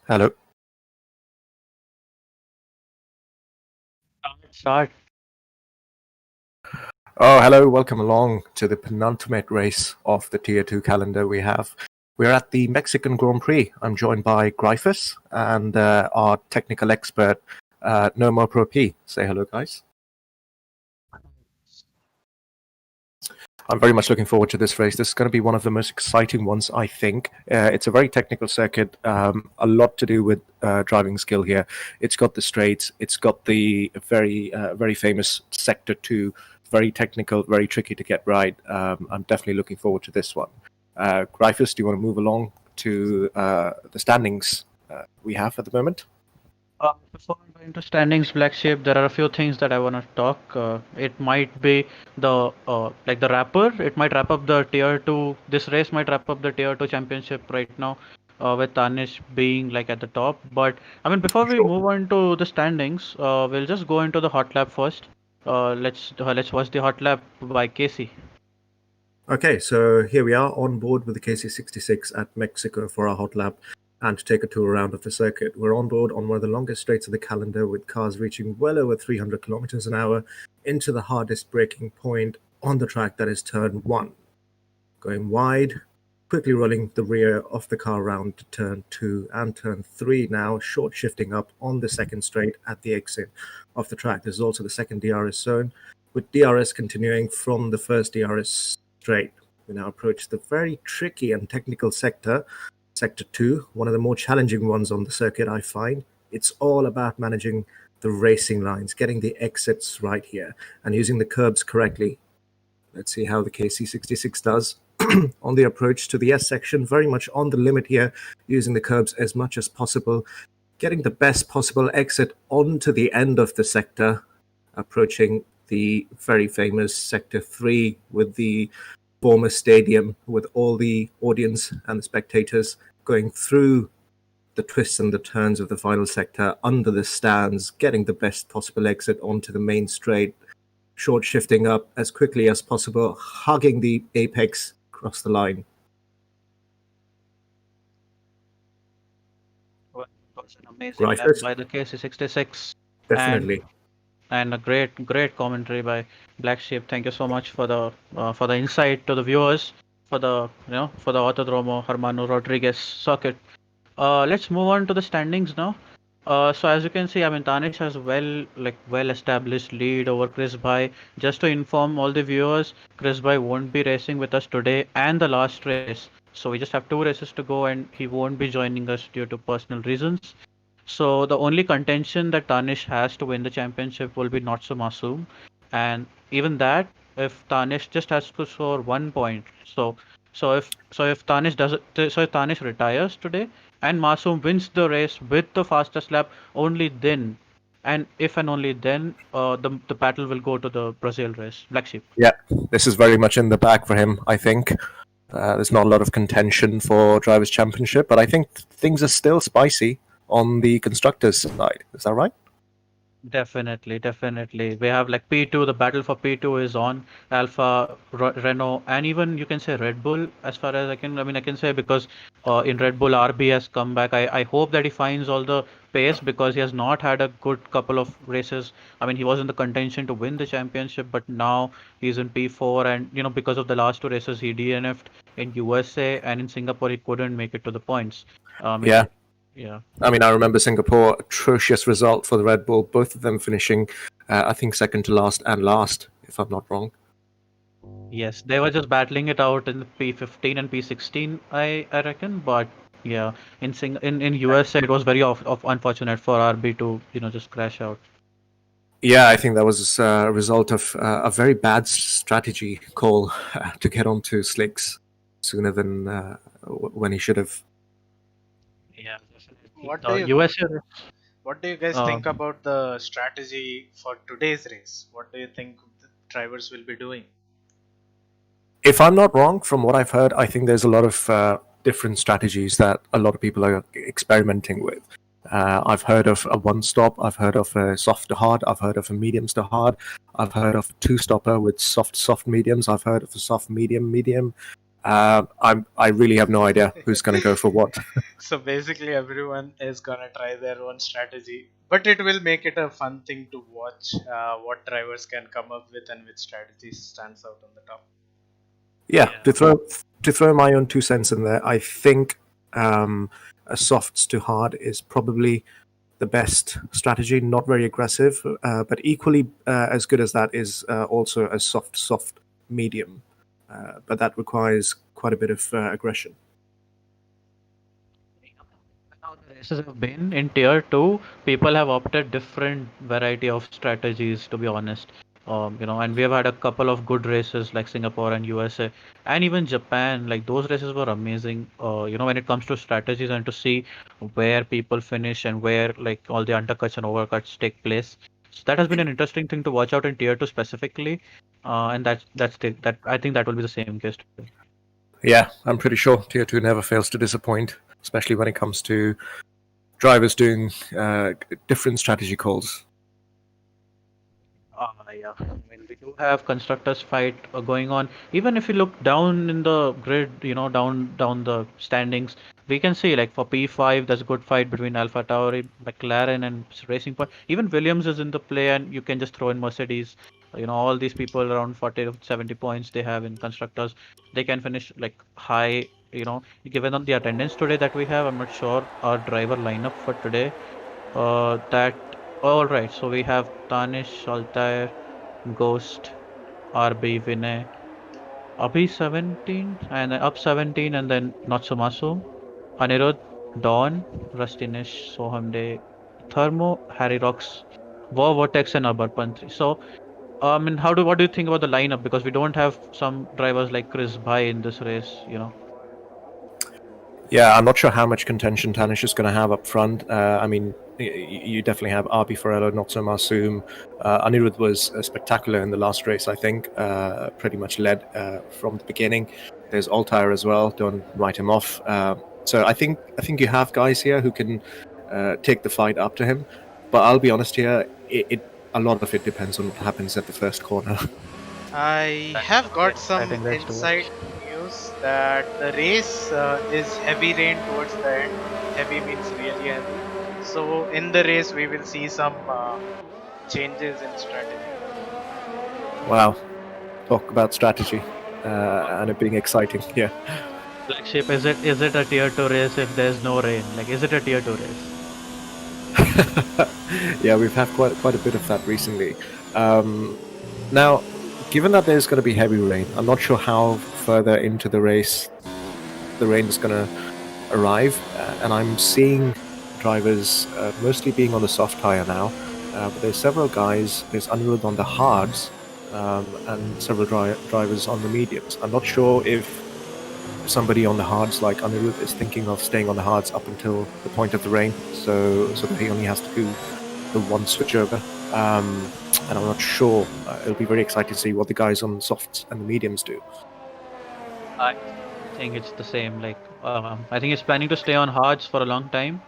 Hello. Start. Oh, hello. Welcome along to the penultimate race of the Tier-2 calendar we have. We're at the Mexican Grand Prix. I'm joined by GryphuS and our technical expert, No More Pro P. Say hello, guys. I'm very much looking forward to this race. This is going to be one of the most exciting ones, I think. It's a very technical circuit, a lot to do with driving skill here. It's got the straights. It's got the very famous Sector 2. Very technical, very tricky to get right. I'm definitely looking forward to this one. GryphuS, do you want to move along to the standings we have at the moment? Before we go into standings, BlackSheep, there are a few things that I want to talk. It might be the the wrapper. It might wrap up the Tier 2. This race might wrap up the Tier 2 championship right now, with Tanish being at the top. But I mean, before we move on to the standings, we'll just go into the hot lap first. Let's watch the hot lap by Casey. Okay, so here we are on board with the KC66 at Mexico for our hot lap and to take a tour around of the circuit. We're on board on one of the longest straights of the calendar with cars reaching well over 300 kilometers an hour into the hardest braking point on the track, that is turn 1. Going wide, quickly rolling the rear of the car around to turn 2 and turn 3 now, short shifting up on the second straight at the exit of the track. This is also the second DRS zone, with DRS continuing from the first DRS straight. We now approach the very tricky and technical sector 2, one of the more challenging ones on the circuit, I find. It's all about managing the racing lines, getting the exits right here, and using the curbs correctly. Let's see how the KC66 does. On the approach to the S section, very much on the limit here, using the curbs as much as possible, getting the best possible exit onto the end of the sector, approaching the very famous Sector 3 with the former stadium, with all the audience and the spectators going through the twists and the turns of the final sector under the stands, getting the best possible exit onto the main straight, short shifting up as quickly as possible, hugging the apex across the line. Well, it was an amazing lap by the KC66. Definitely. And a great commentary by BlackSheep. Thank you so much for the insight to the viewers for the Autódromo Hermanos Rodríguez circuit. Let's move on to the standings now. So as you can see, I mean, Tanish has well established lead over Chris Bhai. Just to inform all the viewers, Chris Bhai won't be racing with us today and the last race. So we just have 2 races to go, and he won't be joining us due to personal reasons. So the only contention that Tanish has to win the championship will be Not So Masoom, and even that, if Tanish just has to score 1 point. If Tanish retires today and Masoom wins the race with the fastest lap, only then, and if and only then, the battle will go to the Brazil race. BlackSheep. Yeah, this is very much in the bag for him, I think. There's not a lot of contention for Drivers' Championship, but I think things are still spicy on the constructors' side. Is that right? Definitely. We have P2, the battle for P2 is on. Alpha, Renault, and even you can say Red Bull, as far as I can say, because in Red Bull, RB has come back. I hope that he finds all the pace, because he has not had a good couple of races. I mean, he was in the contention to win the championship, but now he's in P4, and because of the last 2 races, he DNF'd in USA, and in Singapore, he couldn't make it to the points. Yeah. Yeah. I mean, I remember Singapore, atrocious result for the Red Bull, both of them finishing, I think, second to last and last, if I'm not wrong. Yes, they were just battling it out in the P15 and P16, I reckon. But yeah, in USA, it was very unfortunate for RB to just crash out. Yeah, I think that was a result of a very bad strategy call to get onto slicks sooner than when he should have. Yeah, What do you guys think about the strategy for today's race? What do you think the drivers will be doing? If I'm not wrong, from what I've heard, I think there's a lot of different strategies that a lot of people are experimenting with. I've heard of a one-stop, I've heard of a soft to hard, I've heard of a mediums to hard, I've heard of a two-stopper with soft mediums, I've heard of a soft medium. I really have no idea who's going to go for what. So basically, everyone is gonna try their own strategy, but it will make it a fun thing to watch what drivers can come up with and which strategy stands out on the top. Yeah, to throw my own 2 cents in there, I think a softs to hard is probably the best strategy. Not very aggressive, but equally as good as that is also a soft medium. But that requires quite a bit of aggression. How the races have been in tier 2, people have opted different variety of strategies, to be honest. And we have had a couple of good races like Singapore and USA and even Japan. Like those races were amazing. When it comes to strategies and to see where people finish and where like all the undercuts and overcuts take place. So that has been an interesting thing to watch out in tier 2 specifically. And that I think that will be the same case today. Yeah, I'm pretty sure Tier 2 never fails to disappoint, especially when it comes to drivers doing different strategy calls. Yeah. I mean, we do have constructors fight going on. Even if you look down in the grid, down the standings, we can see like for P5, there's a good fight between Alpha Tauri, McLaren, and Racing Point. Even Williams is in the play, and you can just throw in Mercedes. All these people around 40 to 70 points they have in constructors, they can finish like high. Given on the attendance today that we have, I'm not sure our driver lineup for today. That all right. So we have Tanish, Altair, Ghost, RB, Vinay, Abhi 17, and then up 17, and then Natsumasu, Anirudh, Dawn, Rustinish, Sohamde, Thermo, Harry Rocks, War Vortex, and Abarpantri. So, what do you think about the lineup? Because we don't have some drivers like Chris Bhai in this race. Yeah, I'm not sure how much contention Tanish is going to have up front. I mean, you definitely have RB Farello, not so Masoom. Anirudh was spectacular in the last race, I think. Pretty much led from the beginning. There's Altair as well. Don't write him off. So I think you have guys here who can take the fight up to him. But I'll be honest here, a lot of it depends on what happens at the first corner. I have got some think that's inside news that the race is heavy rain towards the end. Heavy means really heavy. So in the race, we will see some changes in strategy. Wow. Talk about strategy and it being exciting. Yeah. BlackSheep, is it a tier 2 race if there's no rain? Like, is it a tier 2 race? Yeah, we've had quite a bit of that recently. Now, given that there's going to be heavy rain, I'm not sure how further into the race the rain is going to arrive, and I'm seeing drivers mostly being on the soft tire now. But there's several guys. There's Anirudh on the hards, and several drivers on the mediums. I'm not sure if somebody on the hards like Anirudh is thinking of staying on the hards up until the point of the rain, so that he only has to do the one switchover. And I'm not sure. It'll be very exciting to see what the guys on softs and the mediums do. I think it's the same. Like, I think he's planning to stay on hards for a long time.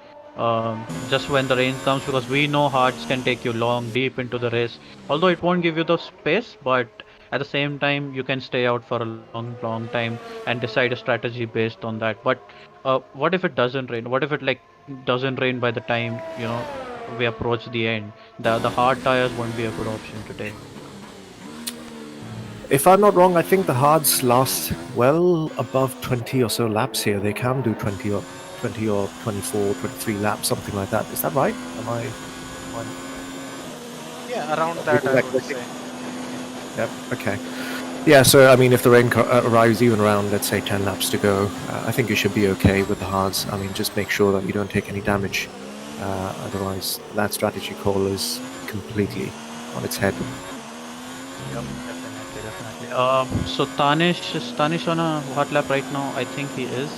Just when the rain comes, because we know hards can take you deep into the race. Although it won't give you the space, but at the same time, you can stay out for a long time and decide a strategy based on that. But what if it doesn't rain? What if it doesn't rain by the time we approach the end? The hard tires won't be a good option today. If I'm not wrong, I think the hards last well above 20 or so laps here. They can do 20 or 24, 23 laps, something like that. Is that right? Am I? Yeah, around that I would say. Yep. Okay. Yeah. So I mean, if the rain arrives even around, let's say 10 laps to go, I think you should be okay with the hards. I mean, just make sure that you don't take any damage. Otherwise, that strategy call is completely on its head. Yep, definitely. So is Tanish on a hot lap right now? I think he is.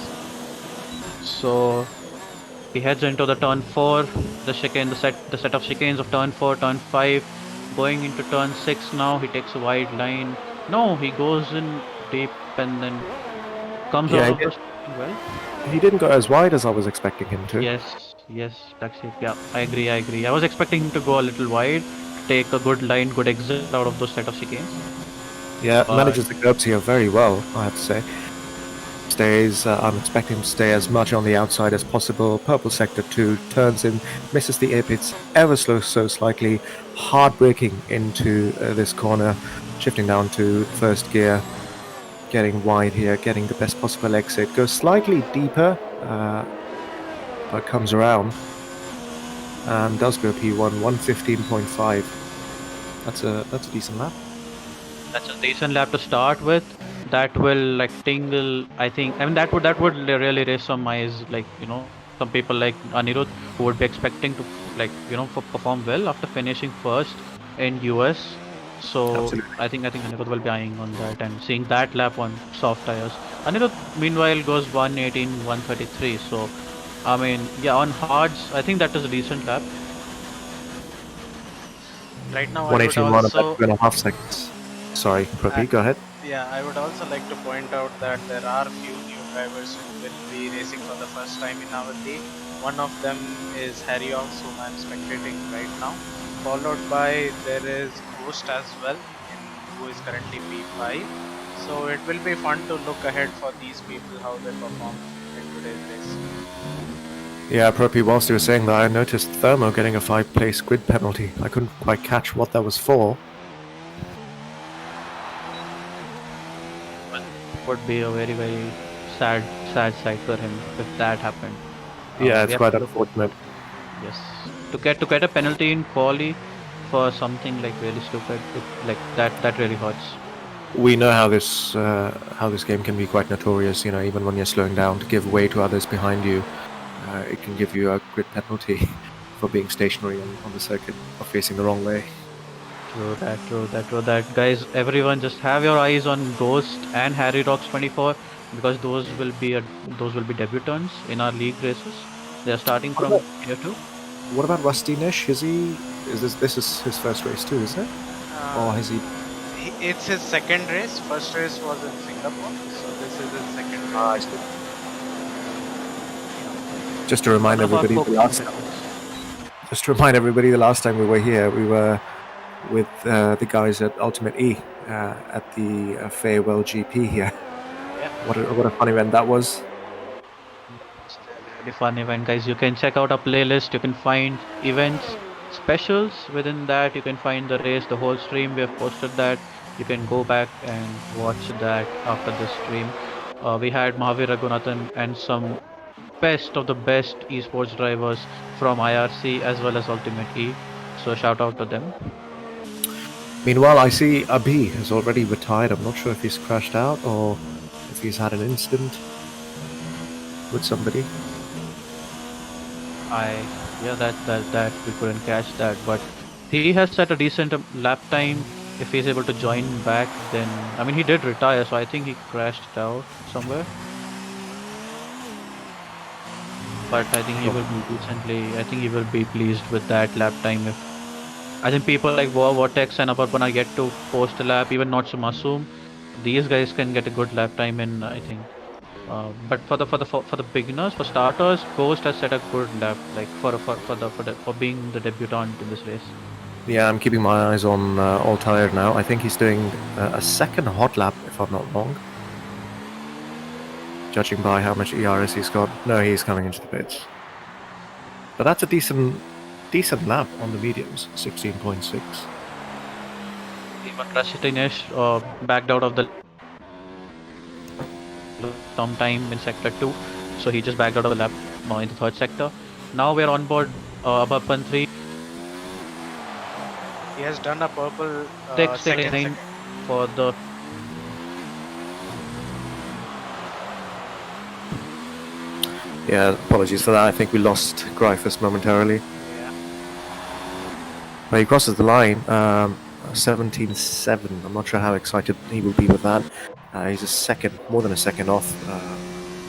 So he heads into the turn 4, the set of chicanes of turn 4, turn 5, going into turn 6 now. He takes a wide line. No, he goes in deep and then comes out of the well. He didn't go as wide as I was expecting him to. Yes, BlackSheep. Yeah, I agree. I was expecting him to go a little wide, take a good line, good exit out of those set of chicanes. Yeah, manages the curbs here very well, I have to say. Stays, I'm expecting him to stay as much on the outside as possible. Purple sector 2 turns in, misses the apex ever so slightly, hard braking into this corner, shifting down to first gear, getting wide here, getting the best possible exit. Goes slightly deeper, but comes around and does go P1, 115.5. That's a decent lap. That's a decent lap to start with. That will like tingle. I think. I mean, that would really raise some eyes. Like some people like Anirudh who would be expecting to perform well after finishing first in US. So Absolutely. I think Anirudh will be eyeing on that and seeing that lap on soft tires. Anirudh meanwhile goes 118, 133. So I mean, yeah, on hards, I think that is a decent lap. Right now, I would 181 also, about 2.5 seconds. Sorry, Prapi, go ahead. yeah, I would also like to point out that there are few new drivers who will be racing for the first time in our league. One of them is Harry Ox, whom I'm spectating right now. Followed by there is Ghost as well, who is currently P5. So it will be fun to look ahead for these people how they perform in today's race. Yeah, Propi, whilst you were saying that, I noticed Thermo getting a 5-place grid penalty. I couldn't quite catch what that was for. Would be a very, very sad sight for him if that happened. Yeah, it's we have quite to look- unfortunate. Yes, to get a penalty in quali for something like really stupid, like that really hurts. We know how this game can be quite notorious. Even when you're slowing down to give way to others behind you, it can give you a grid penalty for being stationary on the circuit or facing the wrong way. True that. Guys, everyone just have your eyes on Ghost and Harry Rocks 24 because those will be debutants in our league races. They are starting from Tier 2. What about Rusty Nish? This is his first race too, isn't it? Or has he? It's his second race. First race was in Singapore, so this is his second race. I see. Just to remind everybody, the last time we were here, we were with the guys at Ultimate E at the Farewell GP here. Yeah. What a fun event that was. It's a really fun event, guys. You can check out our playlist. You can find events, specials. Within that, you can find the race, the whole stream. We have posted that. You can go back and watch that after the stream. We had Mahavir Raghunathan and some best of the best esports drivers from IRC as well as Ultimate E. So shout out to them. Meanwhile, I see Abhi has already retired. I'm not sure if he's crashed out or if he's had an incident with somebody. That we couldn't catch that, but he has set a decent lap time. If he's able to join back, then I mean he did retire, so I think he crashed out somewhere. But I think he will be decently. I think he will be pleased with that lap time. If I think people like Vortex and Aparpana get to post a lap, even not Masoom, these guys can get a good lap time in. I think. But for the beginners, for starters, Ghost has set a good lap, like for being the debutant in this race. Yeah, I'm keeping my eyes on All Tired now. I think he's doing a second hot lap, if I'm not wrong. Judging by how much ERS he's got. No, he's coming into the pits. But that's a decent lap on the mediums, 16.6. Even Rashitinesh backed out of the sometime in sector 2, so he just backed out of the lap in the third sector. Now we're on board Abapan 3. He has done a purple 6 for the. Yeah, apologies for that. I think we lost GryphuS momentarily. Yeah. But he crosses the line, 17.7. I'm not sure how excited he will be with that. He's more than a second off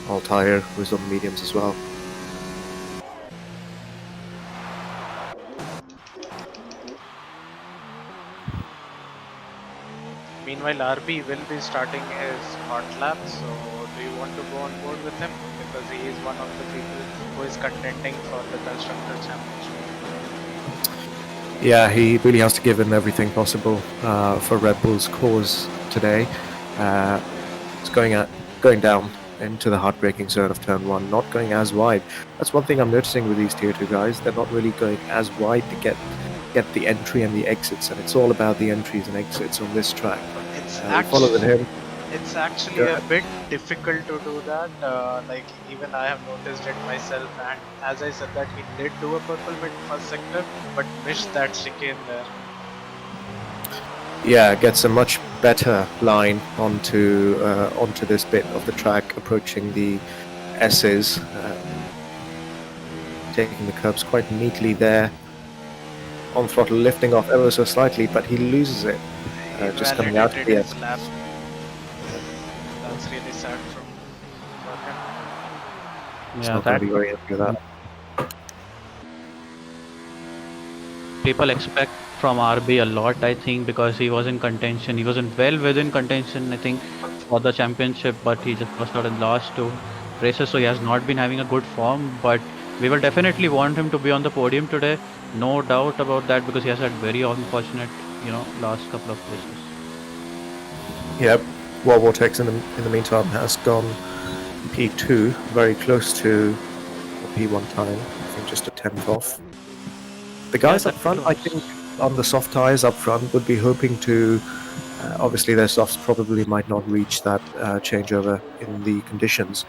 Altair, who's on the mediums as well. Meanwhile, RB will be starting his hot lap, so do you want to go on board with him? Because he is one of the people who is contending for the Constructor Championship. Yeah, he really has to give in everything possible for Red Bull's cause today. It's going down into the hard braking zone of turn 1, not going as wide. That's one thing I'm noticing with these tier 2 guys. They're not really going as wide to get the entry and the exits, and it's all about the entries and exits on this track. It's We follow with him. It's actually a bit difficult to do that. Like even I have noticed it myself, and as I said that he did do a purple mid first sector, but missed that chicane there. Yeah, gets a much better line onto this bit of the track, approaching the S's, taking the curbs quite neatly there. On throttle, lifting off ever so slightly, but he loses it. Just coming out of the S. Lap. That's really sad from him. It's Yeah, not going to be very happy with that. people expect from RB a lot, I think, because he was in contention. He wasn't well within contention, I think, for the championship, but he just lost out in the last 2 races, so he has not been having a good form. But we will definitely want him to be on the podium today, no doubt about that, because he has had very unfortunate, last couple of races. Yep. World Vortex in the meantime has gone P2, very close to the P1 time. I think just a 10th off. The guys up front, I think, on the soft tyres up front would be hoping to. Obviously, their softs probably might not reach that changeover in the conditions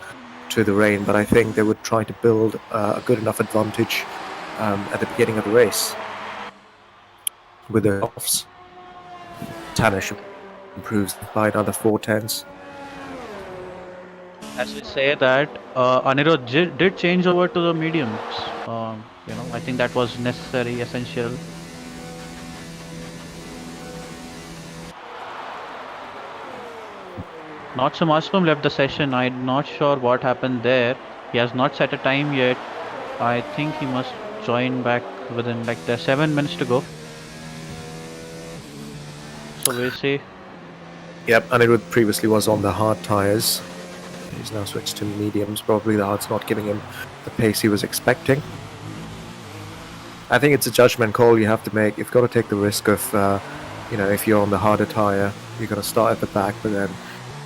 to the rain, but I think they would try to build a good enough advantage at the beginning of the race with their softs. Tanish improves by another 4/10ths. As we say that, Anirudh did change over to the mediums. I think that was necessary, essential. Not so Masum left the session. I'm not sure what happened there. He has not set a time yet. I think he must join back within there's 7 minutes to go. So we'll see. Yep, Anirudh previously was on the hard tyres. He's now switched to mediums. Probably the hard's not giving him the pace he was expecting. I think it's a judgment call you have to make. You've got to take the risk of, if you're on the harder tyre, you're going to start at the back, but then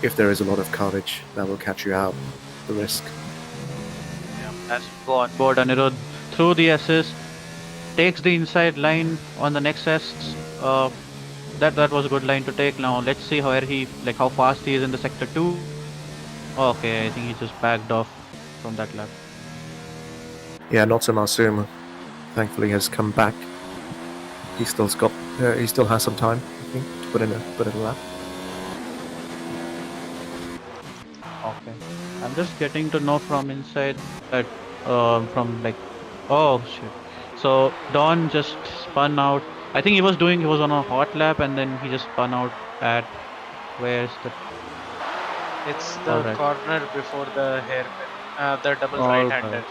if there is a lot of carnage, that will catch you out. The risk. Yeah, let's go on board. Anirudh through the S's, takes the inside line on the next S. That was a good line to take. Now let's see how fast he is in the sector 2. Okay, I think he just backed off from that lap. Yeah, not so Masum. Thankfully, has come back. He still has some time, I think, to put in a lap. Okay, I'm just getting to know from inside that oh shit. So Don just spun out. I think he was on a hot lap and then he just spun out at where's the. It's the corner before the hairpin, the double right-hander.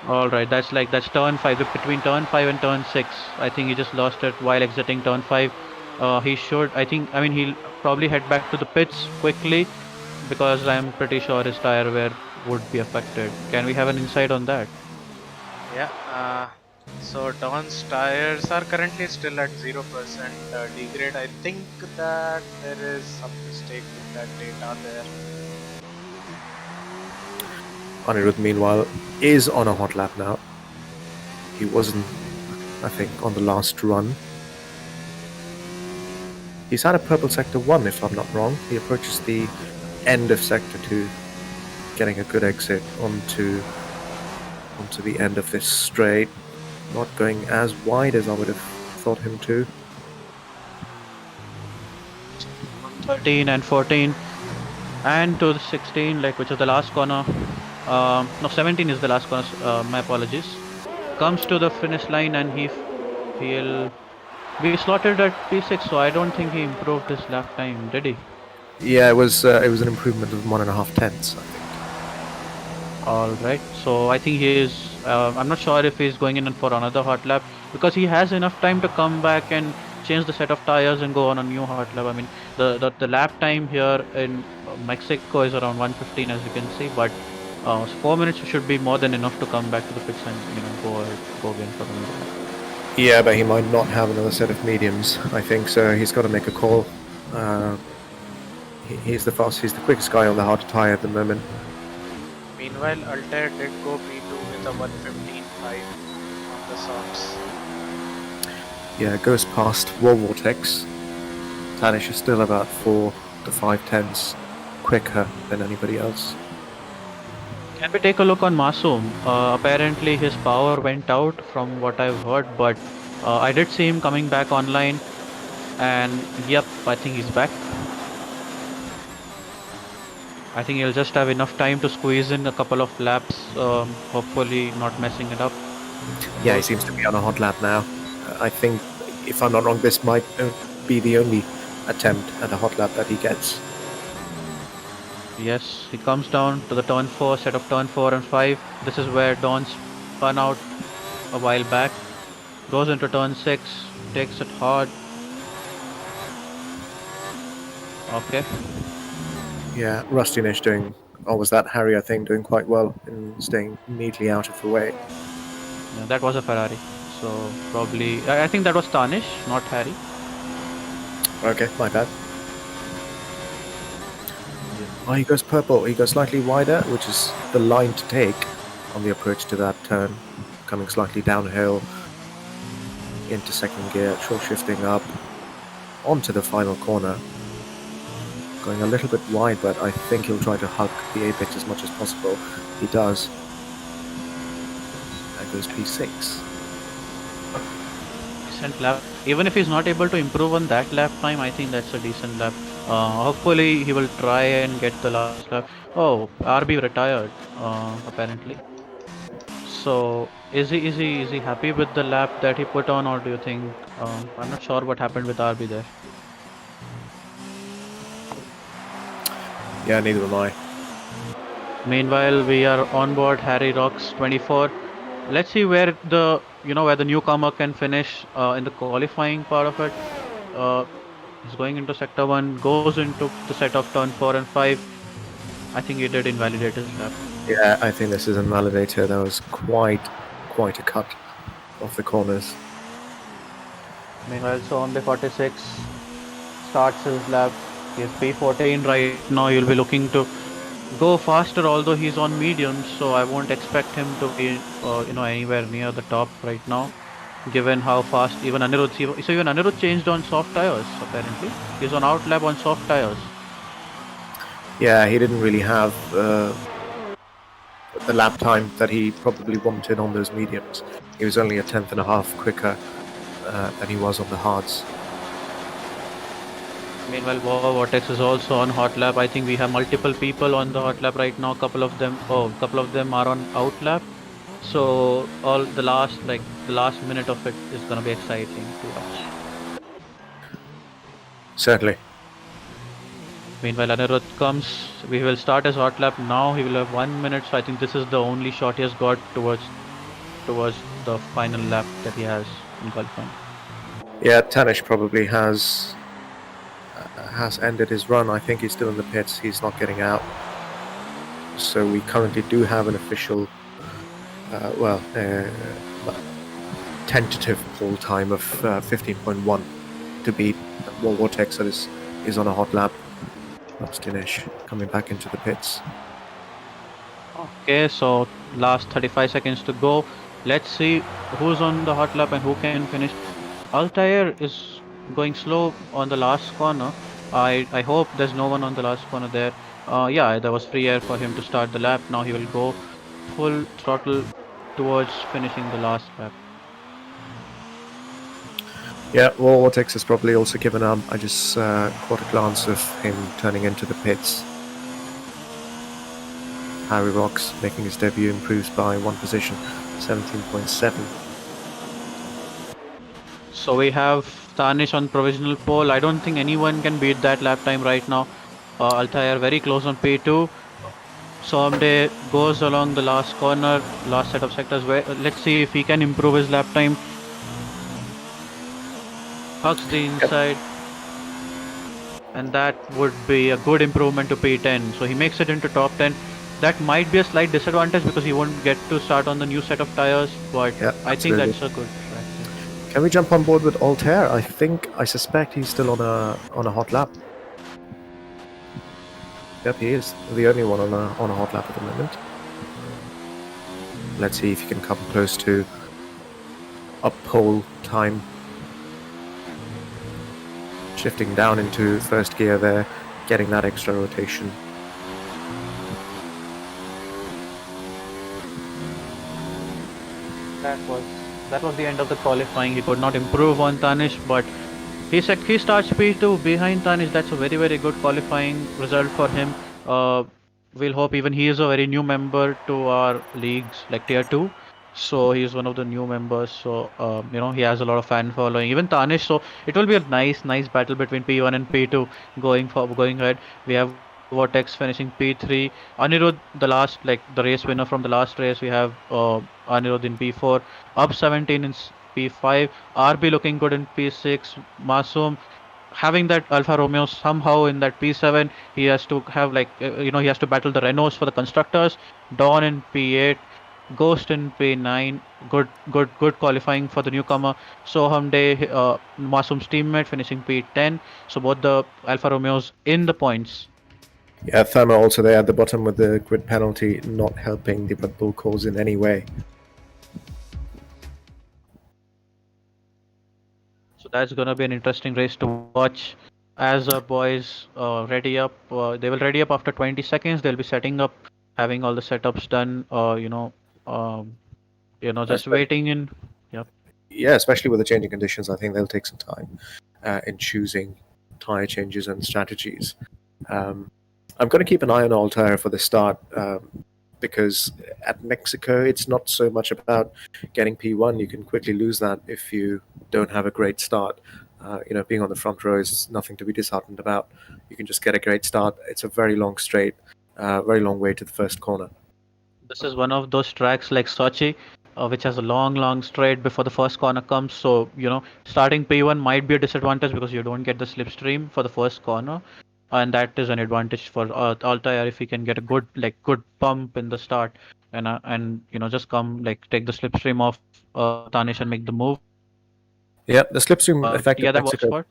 Alright, that's turn 5, between turn 5 and turn 6. I think he just lost it while exiting turn 5. He'll probably head back to the pits quickly because I'm pretty sure his tire wear would be affected. Can we have an insight on that? Yeah, so Don's tires are currently still at 0% degrade. I think that there is some mistake with that data there. Anirudh, meanwhile, is on a hot lap now. He wasn't, I think, on the last run. He's had a purple sector 1, if I'm not wrong. He approaches the end of sector 2, getting a good exit onto the end of this straight. Not going as wide as I would have thought him to. 13 and 14 and to the 16, which is the last corner. No, 17 is the last corner. My apologies. Comes to the finish line and he'll be slotted at P6. So I don't think he improved his lap time, did he? Yeah, it was an improvement of 1.5 tenths, I think. All right. So I think he is. I'm not sure if he's going in for another hot lap because he has enough time to come back and change the set of tires and go on a new hot lap. I mean, the lap time here in Mexico is around 1:15, as you can see, but 4 minutes should be more than enough to come back to the pits and go again for another lap. Yeah, but he might not have another set of mediums. I think so. He's got to make a call. He's the quickest guy on the hard tyre at the moment. Meanwhile, Altair did go P2 with a 115.5 on the softs. Yeah, goes past Wall Vortex. Tanish is still about 4 to 5 tenths quicker than anybody else. Can we take a look on Masoom? Apparently his power went out from what I've heard, but I did see him coming back online, and yep, I think he's back. I think he'll just have enough time to squeeze in a couple of laps, hopefully not messing it up. Yeah, he seems to be on a hot lap now. I think, if I'm not wrong, this might be the only attempt at a hot lap that he gets. Yes, he comes down to the turn 4, set of turn 4 and 5. This is where Dawn spun out a while back. Goes into turn 6, takes it hard. Okay. Yeah, Rustinish doing, or was that Harry, I think, doing quite well in staying neatly out of the way. Yeah, that was a Ferrari. So probably, I think that was Tanish, not Harry. Okay, my bad. Oh, he goes purple. He goes slightly wider, which is the line to take on the approach to that turn. Coming slightly downhill into second gear, short shifting up onto the final corner. Going a little bit wide, but I think he'll try to hug the apex as much as possible. He does. There goes P6. Decent lap. Even if he's not able to improve on that lap time, I think that's a decent lap. Hopefully he will try and get the last lap. Oh, RB retired, apparently. So is he happy with the lap that he put on, or do you think I'm not sure what happened with RB there. Yeah, neither am I. Meanwhile, we are on board Harry Rocks 24. Let's see where the where the newcomer can finish in the qualifying part of it. He's going into sector 1, goes into the set of turn 4 and 5. I think he did invalidate his lap. Yeah, I think this is a validator. That was quite a cut off the corners. Meanwhile, so on the 46 starts his lap. He is P14 right now. He'll be looking to go faster, although he's on medium, so I won't expect him to be anywhere near the top right now, given how fast even Anirudh. So even Anirudh changed on soft tires. Apparently, he's on outlap on soft tires. Yeah, he didn't really have the lap time that he probably wanted on those mediums. He was only a tenth and a half quicker than he was on the hards. Meanwhile, Vortex is also on hot lap. I think we have multiple people on the hot lap right now. Couple of them are on out lap. So all the last minute of it is gonna be exciting to watch. Certainly. Meanwhile, Anirudh comes. We will start his hot lap now. He will have 1 minute. So I think this is the only shot he has got towards the final lap that he has in qualifying. Yeah, Tanish probably has ended his run. I think he's still in the pits. He's not getting out. So we currently do have an official, tentative pole time of 15.1 to beat Wall Vortex that is on a hot lap. That's Dinesh coming back into the pits. Okay, so last 35 seconds to go. Let's see who's on the hot lap and who can finish. Altair is going slow on the last corner. I hope there's no one on the last corner there. Yeah, there was free air for him to start the lap. Now he will go full throttle towards finishing the last lap. Yeah, Wall Vortex has probably also given up. I just caught a glance of him turning into the pits. Harry Rocks making his debut, improves by 1 position, 17.7. So we have Tanish on provisional pole. I don't think anyone can beat that lap time right now. Altair very close on P2. Somde goes along the last corner, last set of sectors. Where let's see if he can improve his lap time. Hugs the inside. And that would be a good improvement to P10. So he makes it into top 10. That might be a slight disadvantage because he won't get to start on the new set of tires, but yeah, I think that's a good track. Can we jump on board with Altair? I suspect he's still on a hot lap. Yep, he is the only one on a hot lap at the moment. Let's see if he can come close to a pole time. Shifting down into first gear there, getting that extra rotation. That was the end of the qualifying. He could not improve on Tanish, but he starts P2 behind Tanish. That's a very good qualifying result for him. We'll hope, even he is a very new member to our leagues like Tier 2. So he's one of the new members. So he has a lot of fan following. Even Tanish. So it will be a nice battle between P1 and P2 going ahead. We have Vortex finishing P3. Anirudh, the race winner from the last race. We have Anirudh in P4. Up 17 in P5. RB looking good in P6. Masoom having that Alfa Romeo somehow in that P7. He has to have he has to battle the Renaults for the constructors. Dawn in P8. Ghost in P9. Good qualifying for the newcomer. Soham Day, Masoom's teammate, finishing P10. So both the Alfa Romeos in the points. Yeah, Therma also there at the bottom with the grid penalty, not helping the Red Bull cause in any way. So that's gonna be an interesting race to watch. As our boys ready up, they will ready up after 20 seconds. They'll be setting up, having all the setups done. Just waiting in. Yep. Yeah, especially with the changing conditions, I think they'll take some time in choosing tire changes and strategies. I'm going to keep an eye on Altair for the start because at Mexico, it's not so much about getting P1. You can quickly lose that if you don't have a great start. Being on the front row is nothing to be disheartened about. You can just get a great start. It's a very long straight, very long way to the first corner. This is one of those tracks like Sochi, which has a long straight before the first corner comes. So, starting P1 might be a disadvantage because you don't get the slipstream for the first corner. And that is an advantage for Altair if he can get a good pump in the start and just come take the slipstream off Tanish and make the move. Yeah, the slipstream effect at Mexico.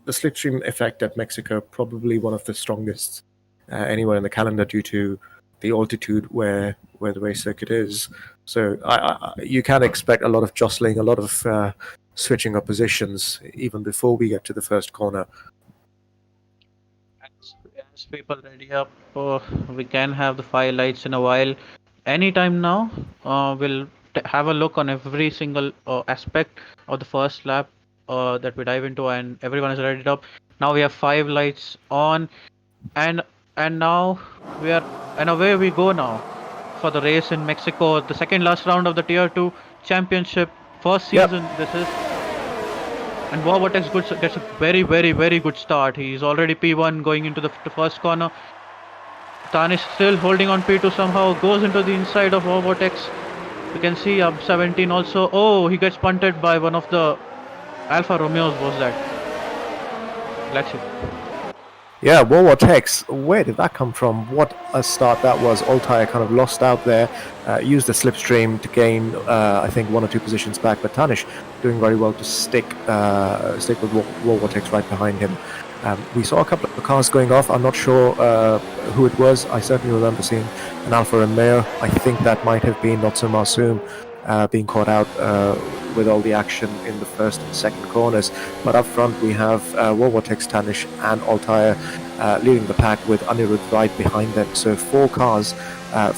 The slipstream effect at Mexico, probably one of the strongest anywhere in the calendar due to the altitude where the race circuit is. So you can expect a lot of jostling, a lot of switching of positions even before we get to the first corner. As people ready up, we can have the 5 lights in a while. Anytime now, we'll have a look on every single aspect of the first lap that we dive into, and everyone is ready up. Now we have 5 lights on, and now we are, and away we go now for the race in Mexico, the second last round of the Tier 2 championship, first season. This is. And Vortex gets a very good start. He's already P1 going into the first corner. Tanish still holding on P2 somehow, goes into the inside of Vortex. You can see up 17 also. Oh, he gets punted by one of the Alfa Romeos. Was that BlackSheep? Yeah, Vortex, where did that come from? What a start that was. Altair kind of lost out there, used the slipstream to gain, I think, 1 or 2 positions back, but Tanish doing very well to stick with Vortex right behind him. We saw a couple of cars going off. I'm not sure who it was. I certainly remember seeing an Alfa Romeo. I think that might have been Not So Masoom being caught out with all the action in the first and second corners. But up front we have Vortex, Tanish and Altair leading the pack with Anirudh right behind them. So 4 cars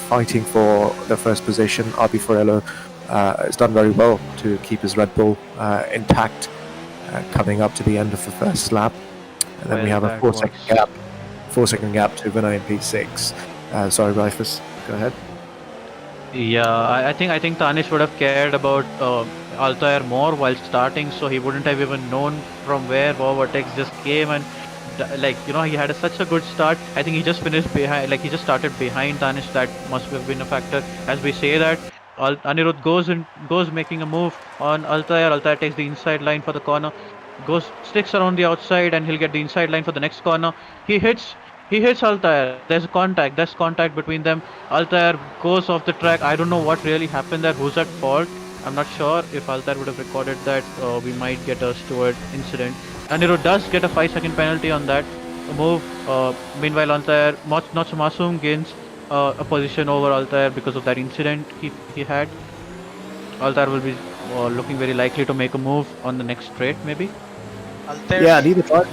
fighting for the first position. RB Forello has done very well to keep his Red Bull intact coming up to the end of the first lap. And then we have a 4-second gap to winner in P6. Sorry, GryphuS, go ahead. Yeah, I think Tanish would have cared about Altair more while starting, so he wouldn't have even known from where Vortex just came, and he had such a good start. I think he just finished behind, he just started behind Tanish. That must have been a factor. As we say that, Anirudh goes making a move on Altair. Altair takes the inside line for the corner, sticks around the outside, and he'll get the inside line for the next corner. He hits Altair. There's contact between them. Altair goes off the track. I don't know what really happened there. Who's at fault? I'm not sure. If Altair would have recorded that, we might get a steward incident. Anirudh does get a 5-second penalty on that move. Meanwhile, Altair, Not So Masoom gains a position over Altair because of that incident he had. Altair will be looking very likely to make a move on the next straight, maybe. Altair, Yeah, neither drive.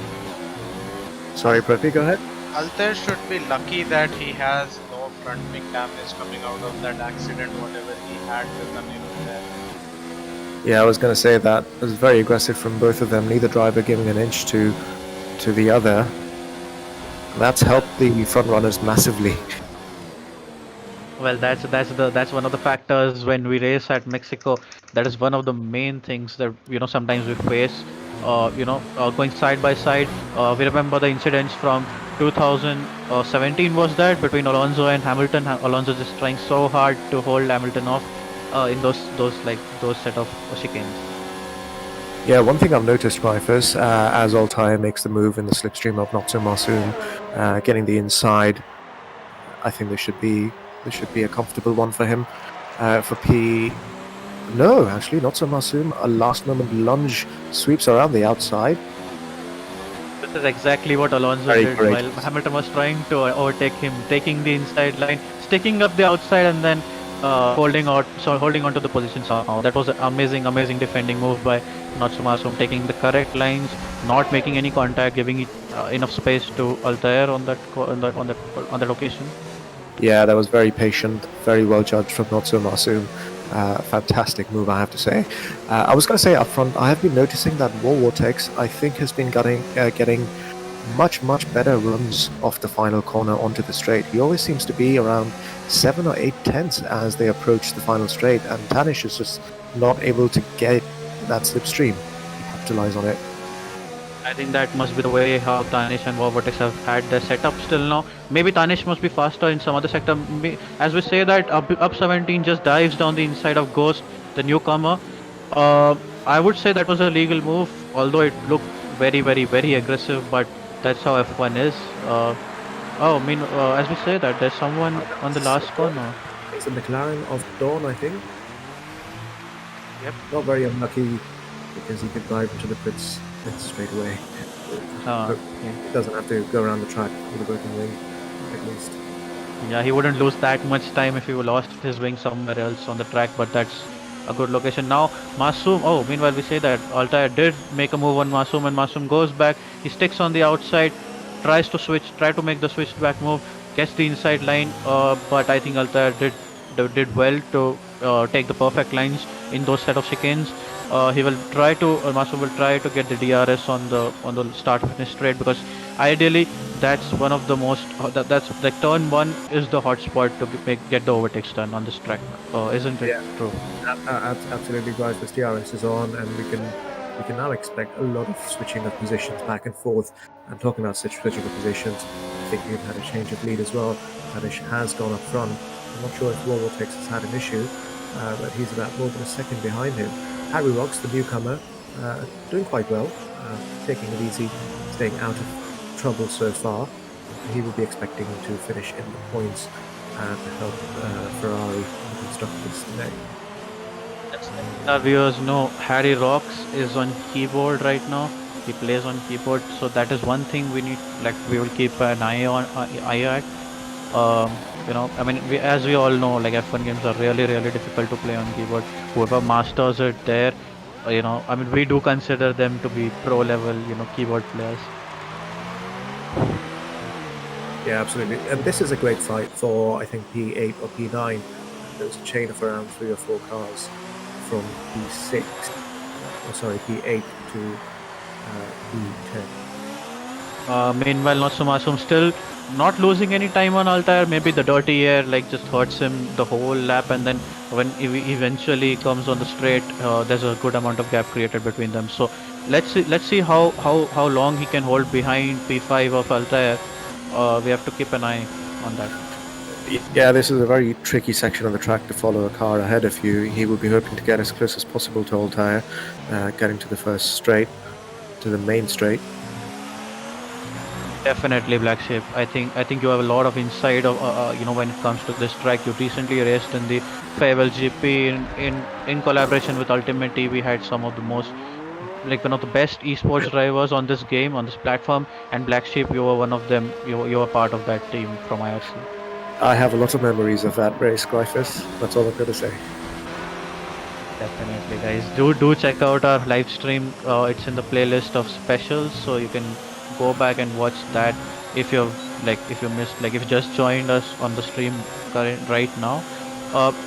Sorry, Prithvi, go ahead. Altair should be lucky that he has no front wing damage coming out of that accident, whatever he had with Anirudh there. Yeah, I was going to say that. It was very aggressive from both of them, neither driver giving an inch to the other. That's helped the front runners massively. Well, that's one of the factors when we race at Mexico. That is one of the main things that sometimes we face. Going side by side. We remember the incidents from 2017 was that between Alonso and Hamilton. Alonso just trying so hard to hold Hamilton off in those set of chicanes. Yeah, one thing I've noticed, GryphuS, as Altair makes the move in the slipstream of Not So Masoom, getting the inside, I think this should be a comfortable one for him. For P, no, actually, Not So Masoom, a last moment lunge sweeps around the outside. This is exactly what Alonso Very did great. while Hamilton was trying to overtake him, taking the inside line, sticking up the outside, and then holding on to the position somehow. That was an amazing defending move by Natsumasu, taking the correct lines, not making any contact, giving it enough space to Altair on that occasion. Yeah, that was very patient, very well judged from Not So Masoom. Fantastic move, I have to say. I was going to say up front, I have been noticing that War Vortex, I think, has been getting much better runs off the final corner onto the straight. He always seems to be around 7 or 8 tenths as they approach the final straight, and Tanish is just not able to get that slipstream, capitalize on it. I think that must be the way how Tanish and Vortex have had their setup still now. Maybe Tanish must be faster in some other sector. As we say that up 17 just dives down the inside of Ghost, the newcomer. I would say that was a legal move, although it looked very aggressive. But that's how F1 is. As we say that there's someone on the last corner. It's a McLaren of Dawn, I think. Yep. Not very unlucky because he could dive into the pits straight away. He doesn't have to go around the track with a broken wing, at least. Yeah, he wouldn't lose that much time if he lost his wing somewhere else on the track, but that's a good location. Now, Masoom, meanwhile we say that Altair did make a move on Masoom, and Masoom goes back, he sticks on the outside, try to make the switch back move, gets the inside line, but I think Altair did well to take the perfect lines in those set of chicanes. Masoom will try to get the DRS on the start finish straight, because ideally that's one of the most that's like turn one is the hot spot to get the overtakes done on this track, isn't it? Yeah. True. Absolutely, guys. The DRS is on, and we can now expect a lot of switching of positions back and forth. And talking about switching of positions, I think we've had a change of lead as well. Tanish has gone up front. I'm not sure if Vortex has had an issue, but he's about more than a second behind him. Harry Rocks, the newcomer, doing quite well, taking it easy, staying out of trouble so far. He will be expecting to finish in the points and help Ferrari and the constructors today. Our viewers know Harry Rocks is on keyboard right now. He plays on keyboard, so that is one thing we will keep an eye at. As we all know, like F1 games are really difficult to play on keyboard. Whoever masters it there, we do consider them to be pro level, keyboard players. Yeah, absolutely. And this is a great fight for, I think, P8 or P9. There's a chain of around 3 or 4 cars from P8 to P10. Meanwhile, Natsumasu still not losing any time on Altair. Maybe the dirty air just hurts him the whole lap, and then when he eventually comes on the straight, there's a good amount of gap created between them. So let's see how long he can hold behind P5 of Altair. We have to keep an eye on that. Yeah, this is a very tricky section of the track to follow a car ahead of you. He will be hoping to get as close as possible to Altair, getting to the first straight, to the main straight. Definitely, BlackSheep. I think you have a lot of insight of when it comes to this track. You recently raced in the Farewell GP in collaboration with Ultimate Team. We had some of the most one of the best esports drivers on this game, on this platform, and BlackSheep, you were one of them. You were part of that team from IRC. I have a lot of memories of that race, GryphuS. That's all I'm going to say. Definitely, guys. Do check out our live stream. It's in the playlist of specials, so you can go back and watch that if you missed, like if you just joined us on the stream right now.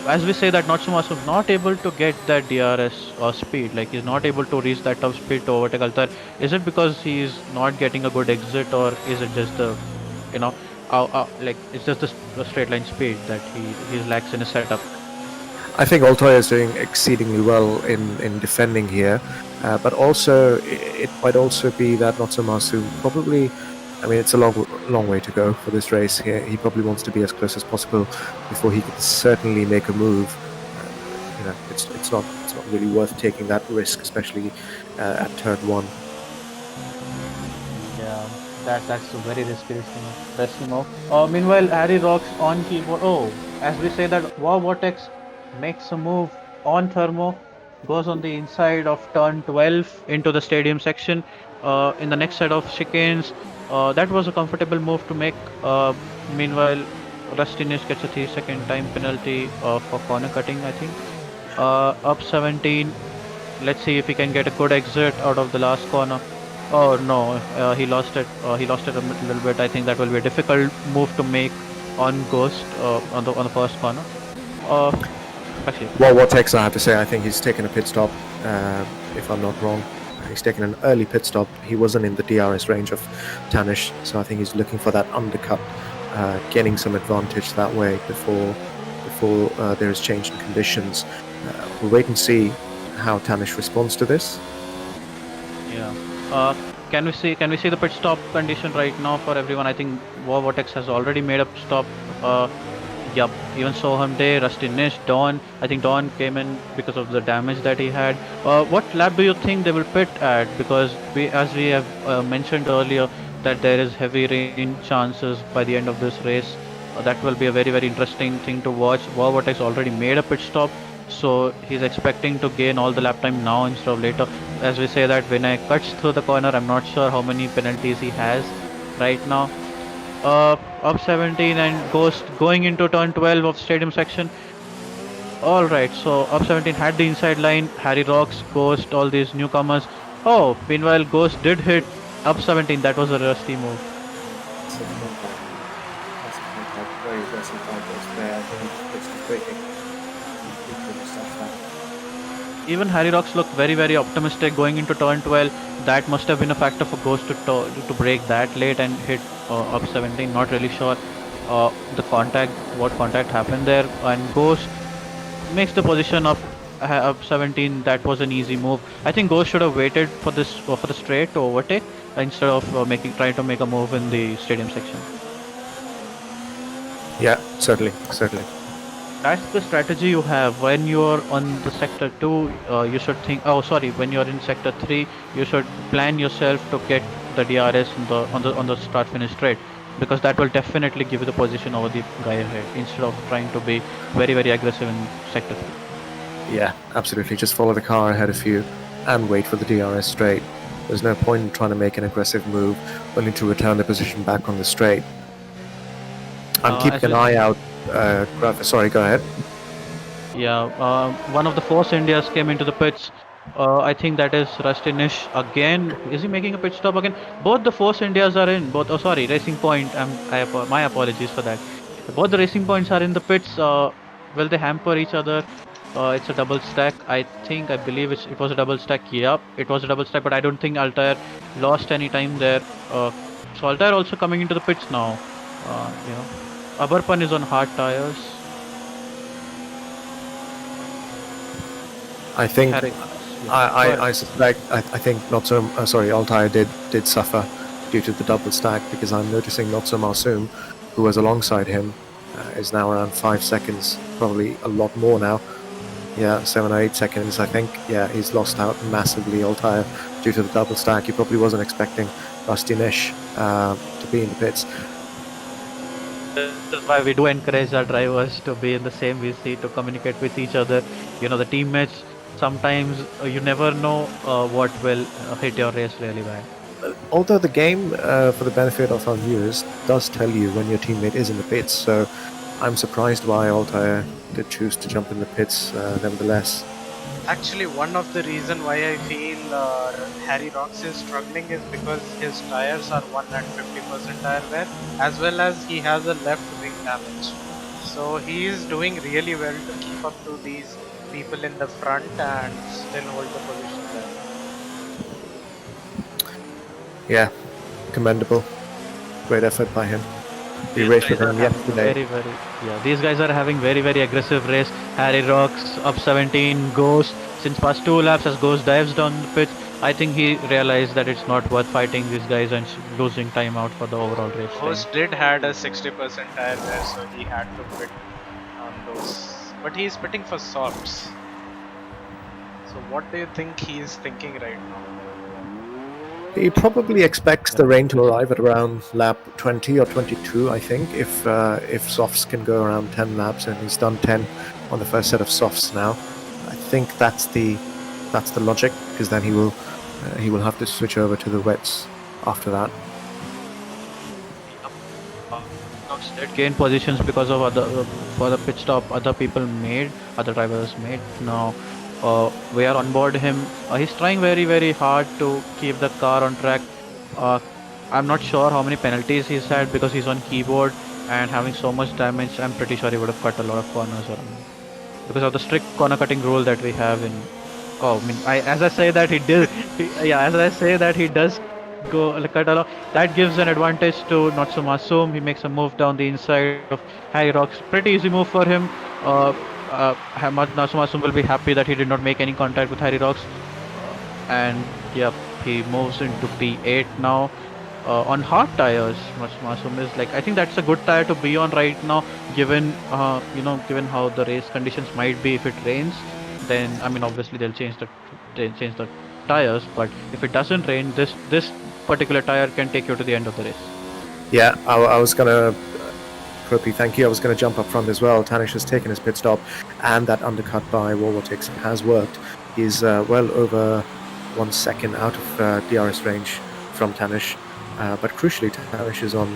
As we say that Natsumasu not able to get that DRS speed, like he's not able to reach that top speed to overtake Altar. Is it because he's not getting a good exit, or is it just the, you know, like it's just the straight line speed that he lacks in his setup? I think Altoya is doing exceedingly well in defending here, but also it might also be that Natsumasu probably, I mean, it's a long way to go for this race here. He probably wants to be as close as possible before he can certainly make a move. It's not really worth taking that risk, especially at turn 1. Yeah, that's a very risky move. Meanwhile, Harry rocks on keyboard. Oh, as we say that Wow Vortex makes a move on Thermo, goes on the inside of turn 12 into the stadium section. In the next set of chicanes, that was a comfortable move to make. Meanwhile, Rustiness gets a 3-second time penalty for corner cutting, I think. Up 17. Let's see if he can get a good exit out of the last corner. Oh no, he lost it. He lost it a little bit. I think that will be a difficult move to make on Ghost on the first corner. Actually, Well, what Tex, I have to say, I think he's taken a pit stop, if I'm not wrong. He's taken an early pit stop. He wasn't in the DRS range of Tanish, so I think he's looking for that undercut, gaining some advantage that way before there is change in conditions. We'll wait and see how Tanish responds to this. yeah. Can we see the pit stop condition right now for everyone? I think War Vortex has already made a stop. Yup, even Soham Day, Rusty Nish, Dawn. I think Dawn came in because of the damage that he had. What lap do you think they will pit at? Because as we have mentioned earlier, that there is heavy rain chances by the end of this race. That will be a very interesting thing to watch. War Vortex already made a pit stop, so he's expecting to gain all the lap time now instead of later. As we say that Vinay cuts through the corner, I'm not sure how many penalties he has right now. Up 17 and Ghost going into turn 12 of stadium section. Alright, so up 17 had the inside line. Harry rocks, Ghost, all these newcomers. Oh, meanwhile Ghost did hit up 17. That was a rusty move. Very aggressive there. I think it's breaking. Even Harry Rocks looked very optimistic going into turn 12. That must have been a factor for Ghost to break that late and hit up 17. Not really sure what contact happened there. And Ghost makes the position up 17. That was an easy move. I think Ghost should have waited for the straight to overtake instead of trying to make a move in the stadium section. Yeah, certainly. That's the strategy you have when you're on the sector 2. You should think, when you're in sector 3, you should plan yourself to get the DRS on the start finish straight, because that will definitely give you the position over the guy ahead instead of trying to be very aggressive in sector 3. Yeah, absolutely. Just follow the car ahead of you and wait for the DRS straight. There's no point in trying to make an aggressive move only to return the position back on the straight. I'm keeping an eye out. Sorry, go ahead. Yeah, one of the Force Indias came into the pits. I think that is Rusty Nish again. Is he making a pit stop again? Both the Force Indias are in. Racing Point. My apologies for that. Both the Racing Points are in the pits. Will they hamper each other? It's a double stack. I believe it was a double stack. Yep, it was a double stack, but I don't think Altair lost any time there. So Altair also coming into the pits now. Abarpan is on hard tires. I think I suspect I think Altair did suffer due to the double stack, because I'm noticing Not So Marsoom, who was alongside him, is now around 5 seconds, probably a lot more now. Yeah, 7 or 8 seconds, I think. Yeah, he's lost out massively, Altair, due to the double stack. He probably wasn't expecting Rusty Nish to be in the pits. That's why we do encourage our drivers to be in the same VC, to communicate with each other. The teammates, sometimes you never know what will hit your race really bad. Although the game, for the benefit of our viewers, does tell you when your teammate is in the pits, so I'm surprised why Altair did choose to jump in the pits nevertheless. Actually, one of the reason why I feel Harry Rocks is struggling is because his tires are 1 at 50% tire wear, as well as he has a left wing damage. So he is doing really well to keep up to these people in the front and still hold the position there. Yeah, commendable. Great effort by him. We These raced with guys are him having yesterday. these guys are having very aggressive race. Harry Rocks up 17, Ghost since past 2 laps as Ghost dives down the pitch. I think he realized that it's not worth fighting these guys and losing time out for the overall race time. Host did had a 60% tire wear, so he had to pit on those. But he's pitting for softs. So what do you think he is thinking right now? He probably expects the rain to arrive at around lap 20 or 22, I think, if softs can go around 10 laps, and he's done 10 on the first set of softs now. I think that's the logic, because then he will have to switch over to the wets after that. Did gain positions because of for the pit stop other drivers made. Now we are on board him. He's trying very hard to keep the car on track. I'm not sure how many penalties he's had because he's on keyboard and having so much damage. I'm pretty sure he would have cut a lot of corners around because of the strict corner cutting rule that we have in. Oh, I mean, as I say that he does go cut a lot. That gives an advantage to Natsumasum. He makes a move down the inside of Harry Rocks. Pretty easy move for him. Natsumasum will be happy that he did not make any contact with Harry Rocks. And yep, he moves into P8 now. On hard tires, Natsumasum is like, I think that's a good tire to be on right now, given given how the race conditions might be if it rains. Then I mean, obviously they'll change the tires, but if it doesn't rain, this particular tire can take you to the end of the race. Yeah, I was gonna, Propi, thank you. I was gonna jump up front as well. Tanish has taken his pit stop, and that undercut by Warwartix has worked. He's well over 1 second out of DRS range from Tanish, but crucially, Tanish is on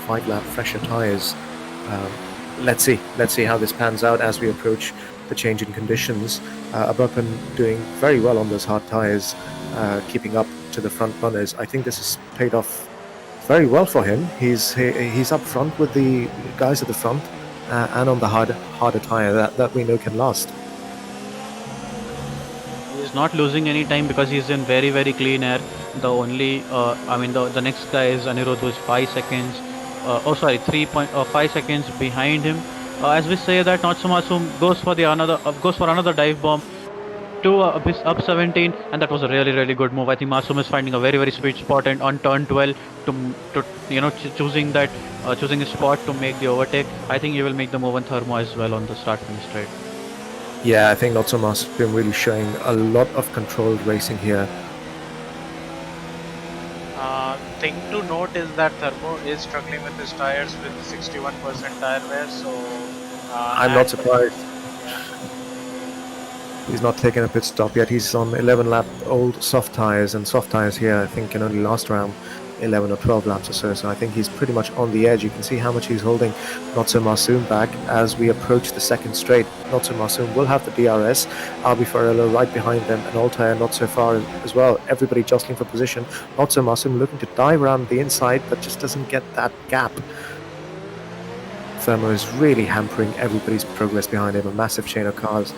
5-lap fresher tires. Let's see how this pans out as we approach the change in conditions. Abapan doing very well on those hard tires, keeping up to the front runners. I think this has paid off very well for him. He's up front with the guys at the front, and on the harder tire that we know can last. He's not losing any time because he's in very clean air. The only the next guy is Anirudh, who is 5 seconds. 3.5 seconds behind him. As we say that Natsumasum goes for another dive bomb to up 17, and that was a really good move. I think Masum is finding a very sweet spot and on turn 12 to choosing a spot to make the overtake. I think he will make the move on Thermo as well on the start finish straight. Yeah, I think Natsumas has been really showing a lot of controlled racing here. Thing to note is that Thermo is struggling with his tires with 61% tire wear, so I'm not surprised. He's not taken a pit stop yet. He's on 11-lap old soft tires, and soft tires here I think can only last around 11 or 12 laps or so. So I think he's pretty much on the edge. You can see how much he's holding Notso Masoom back as we approach the second straight. Notso Masoom will have the DRS. Albi Farello right behind them, and Altair not so far as well. Everybody jostling for position. Notso Masoom looking to dive around the inside, but just doesn't get that gap. Thermo is really hampering everybody's progress behind him. A massive chain of cars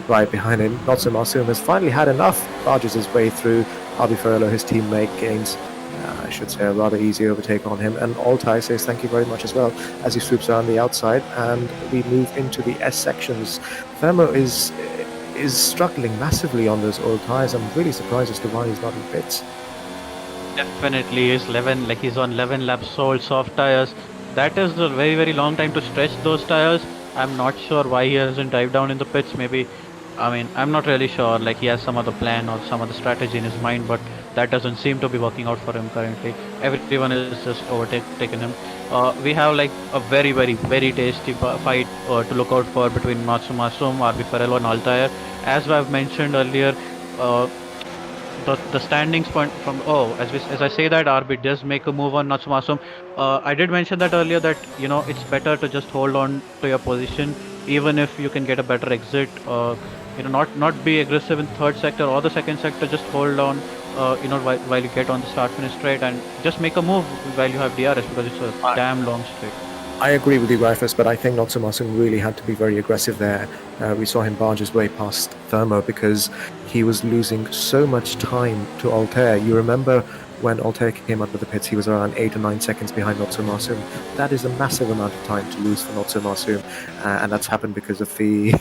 right behind him. Notso Masoom has finally had enough. Barges his way through. Albi Farello, his teammate, gains I should say a rather easy overtake on him, and Altai says thank you very much as well as he swoops around the outside, and we move into the S sections. Thermo is struggling massively on those old tires. I'm really surprised as to why he's not in pits. Definitely, he's on 11 laps old soft tires. That is a very long time to stretch those tires. I'm not sure why he hasn't dived down in the pits. Maybe, I'm not really sure. Like he has some other plan or some other strategy in his mind, but that doesn't seem to be working out for him currently. Everyone is just overtaken him. We have like a very tasty fight to look out for between Natsumasum, RB Farello and Altair. As I've mentioned earlier, the standings point from as I say that RB does make a move on Natsumasum. I did mention that earlier that it's better to just hold on to your position even if you can get a better exit. Not be aggressive in third sector or the second sector. Just hold on. While you get on the start finish straight and just make a move while you have DRS because it's a damn long straight. I agree with you, GryphuS, but I think Natsumasum really had to be very aggressive there. We saw him barge his way past Thermo because he was losing so much time to Altair. You remember when Altair came out of the pits, he was around 8 or 9 seconds behind Natsumasum. That is a massive amount of time to lose for Natsumasum, and that's happened because of the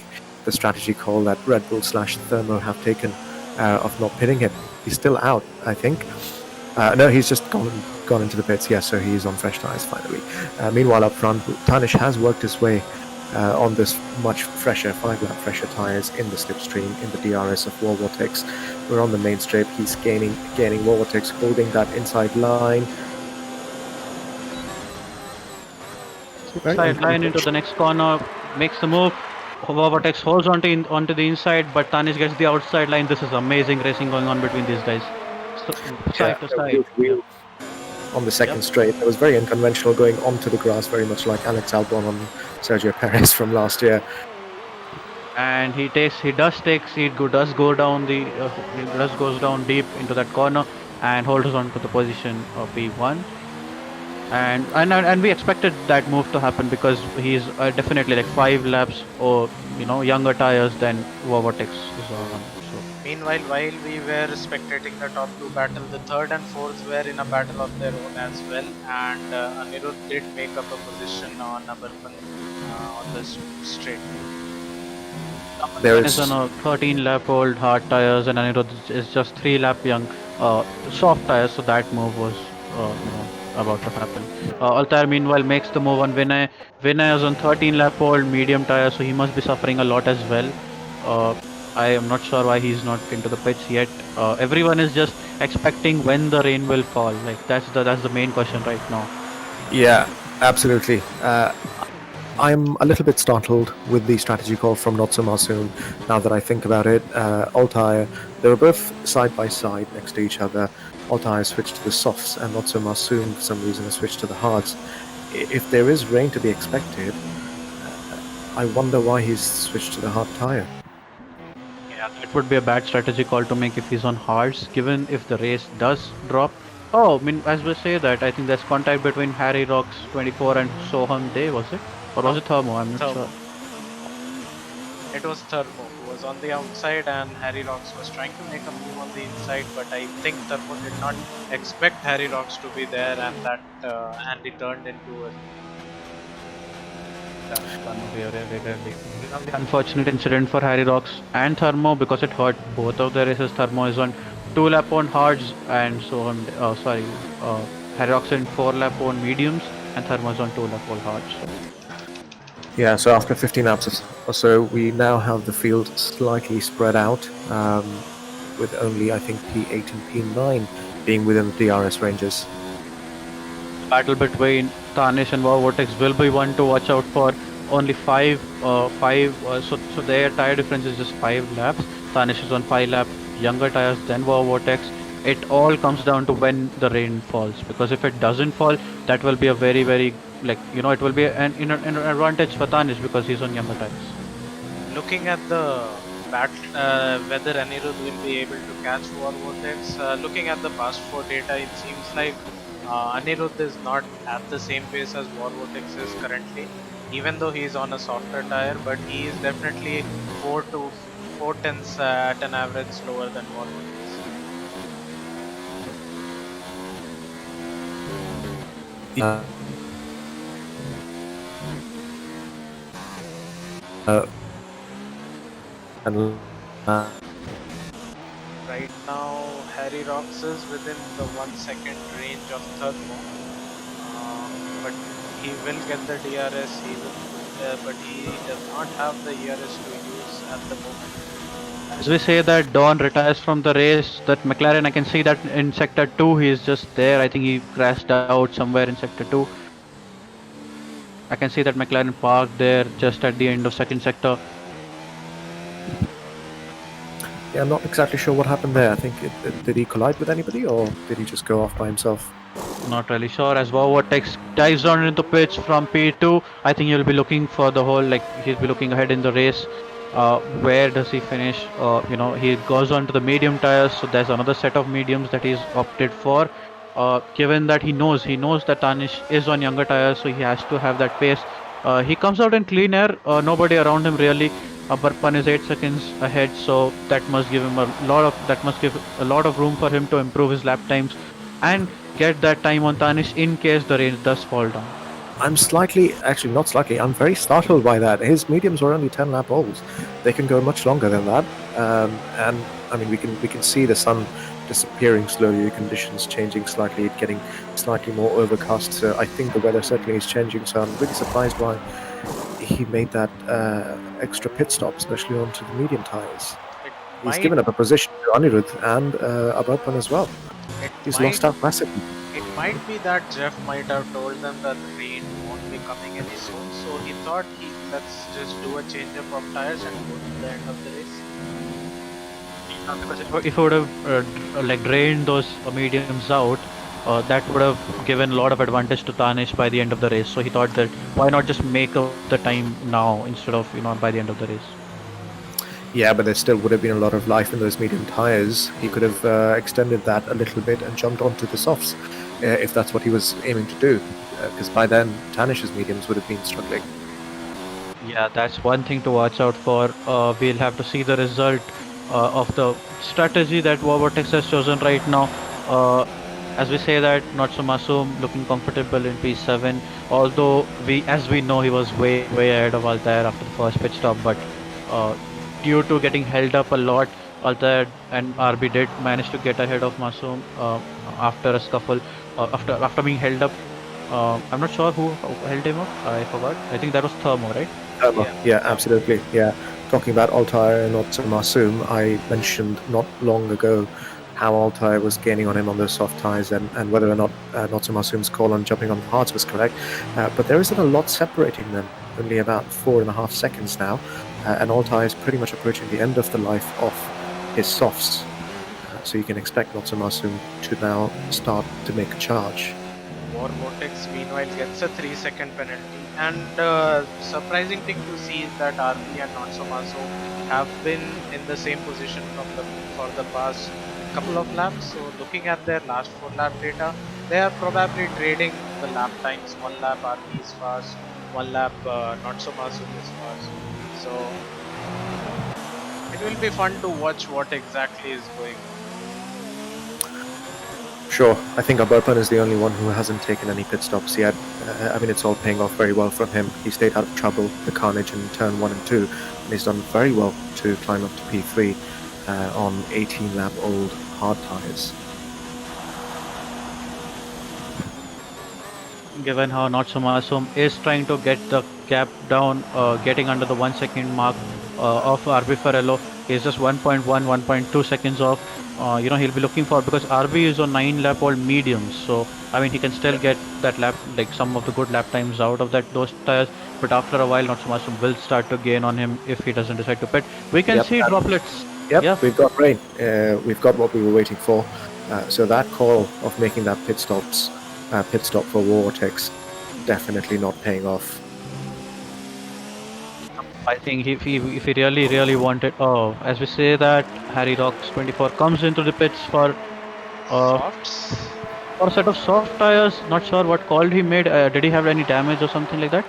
strategy call that Red Bull / Thermo have taken of not pitting him. He's still out, I think. No, he's just gone into the pits. Yes, so he's on fresh tyres finally. Meanwhile, up front, Tanish has worked his way on this much fresher, 5-lap fresher tyres in the slipstream, in the DRS of Vortex. We're on the main strip. He's gaining Vortex, holding that inside line. Side line into the next corner, makes the move. Vortex holds onto the inside, but Tanish gets the outside line. This is amazing racing going on between these guys. Side to side. Wheel on the second straight. It was very unconventional, going onto the grass, very much like Alex Albon on Sergio Perez from last year. And he does goes down deep into that corner and holds on to the position of P1. And we expected that move to happen because he's definitely like 5 laps or younger tires than Vortex is on. Meanwhile, while we were spectating the top 2 battle, the 3rd and 4th were in a battle of their own as well, and Anirudh did make up a position on Abarpan on the straight. There is on a 13 lap old hard tires and Anirudh is just 3 lap young soft tires, so that move was about to happen. Altair meanwhile makes the move on Vinay. Vinay is on 13 lap old medium tires, so he must be suffering a lot as well. I am not sure why he's not into the pits yet. Everyone is just expecting when the rain will fall. Like that's the main question right now. Yeah, absolutely. I'm a little bit startled with the strategy call from Natsumasum. Now that I think about it, Altair, they were both side by side next to each other. Altair switched to the softs, and Natsumasum, for some reason, has switched to the hards. If there is rain to be expected, I wonder why he's switched to the hard tire. Yeah, it would be a bad strategy call to make if he's on hards, given if the race does drop. Oh, I mean, as we say that, I think there's contact between Harry Rocks 24 and Soham Day, was it? Or was it Thermo? I'm not sure. It was Thermo who was on the outside and Harry Rocks was trying to make a move on the inside, but I think Thermo did not expect Harry Rocks to be there, and that and he turned into a unfortunate incident for Harry Rocks and Thermo because it hurt both of the races. Thermo is on 2 lap on hards and Harry Rocks in 4 lap on mediums and Thermo is on 2 lap on hards. Yeah, so after 15 laps or so, we now have the field slightly spread out, with only, I think, P8 and P9 being within the DRS ranges. Battle between Tanish and Vortex will be one to watch out for. Only 5, so their tire difference is just 5 laps. Tanish is on 5 lap younger tires than Vortex. It all comes down to when the rain falls, because if it doesn't fall, that will be a very, very, it will be an advantage for Tanish because he's on younger tires. Looking at the battle, whether Anirudh will be able to catch Vortex, looking at the past 4 data, it seems like Anirudh is not at the same pace as Vortex is currently, even though he is on a softer tire, but he is definitely 4 tenths at an average slower than Vortex. Right now, Harry Rocks is within the 1 second range of Thermo, but he will get the DRS. But he does not have the ERS to use at the moment. As we say that Don retires from the race, that McLaren, I can see that in sector 2 he is just there. I think he crashed out somewhere in sector 2. I can see that McLaren parked there just at the end of second sector. Yeah, I'm not exactly sure what happened there. I think did he collide with anybody, or did he just go off by himself? Not really sure. As Vortex dives down into pitch from P2, I think he'll be looking for the whole, like, he'll be looking ahead in the race. Where does he finish? He goes on to the medium tires, so there's another set of mediums that he's opted for. Given that he knows that Tanish is on younger tires, so he has to have that pace. He comes out in clean air, nobody around him really. Burpan is 8 seconds ahead, so that must give a lot of room for him to improve his lap times and get that time on Tanish in case the range does fall down. I'm actually not slightly, I'm very startled by that. His mediums are only 10 lap olds. They can go much longer than that. And I mean, we can see the sun disappearing slowly, the conditions changing slightly, getting slightly more overcast. So I think the weather certainly is changing. So I'm really surprised why he made that extra pit stop, especially onto the medium tires. He's given up a position to Anirudh and Abarpan as well. He's lost out massively. It might be that Jeff might have told them that the rain won't be coming any soon, so he thought let's just do a change up of tires and go to the end of the race. Because if it would have drained those mediums out, that would have given a lot of advantage to Tanish by the end of the race. So he thought that why not just make up the time now instead of by the end of the race. Yeah, but there still would have been a lot of life in those medium tires. He could have extended that a little bit and jumped onto the softs if that's what he was aiming to do. Because by then, Tanish's mediums would have been struggling. Yeah, that's one thing to watch out for. We'll have to see the result of the strategy that Vortex has chosen right now. As we say that, Natsumasum looking comfortable in P7, although as we know, he was way ahead of Altair after the first pit stop, but due to getting held up a lot, Altair and RB did manage to get ahead of Masum after a scuffle, after being held up. I'm not sure who held him up, I forgot. I think that was Thermo, right? Thermo, yeah, absolutely, yeah. Talking about Altair and Natsumasum, I mentioned not long ago how Altair was gaining on him on those soft tires and whether or not Natsumasum's call on jumping on the hards was correct. But there isn't a lot separating them, only about 4.5 seconds now. And Altair is pretty much approaching the end of the life of his softs. So you can expect Natsumasum to now start to make a charge. Vortex meanwhile gets a 3-second penalty, and surprising thing to see is that RB and Natsumasu have been in the same position for the past couple of laps. So looking at their last 4 lap data, they are probably trading the lap times. 1 lap RB is fast, 1 lap Natsumasu is fast. So it will be fun to watch what exactly is going on. Sure, I think Abarpan is the only one who hasn't taken any pit stops yet. I mean, it's all paying off very well from him. He stayed out of trouble, the carnage in turn 1 and 2, and he's done very well to climb up to P3 on 18-lap-old hard tires. Given how Natsumasum is trying to get the gap down, getting under the 1 second mark of RB Farello, he's just 1.2 seconds off. He'll be looking for, because RB is on 9 lap old mediums, so I mean he can still get that lap, like some of the good lap times out of those tires, but after a while Natsumasum will start to gain on him if he doesn't decide to pit. We can see droplets. Yep, we've got rain. We've got what we were waiting for. So that call of making that pit stop for Vortex definitely not paying off. I think if he really wanted, as we say that, Harry Rocks 24 comes into the pits for Softs? For a set of soft tires. Not sure what call he made. Did he have any damage or something like that?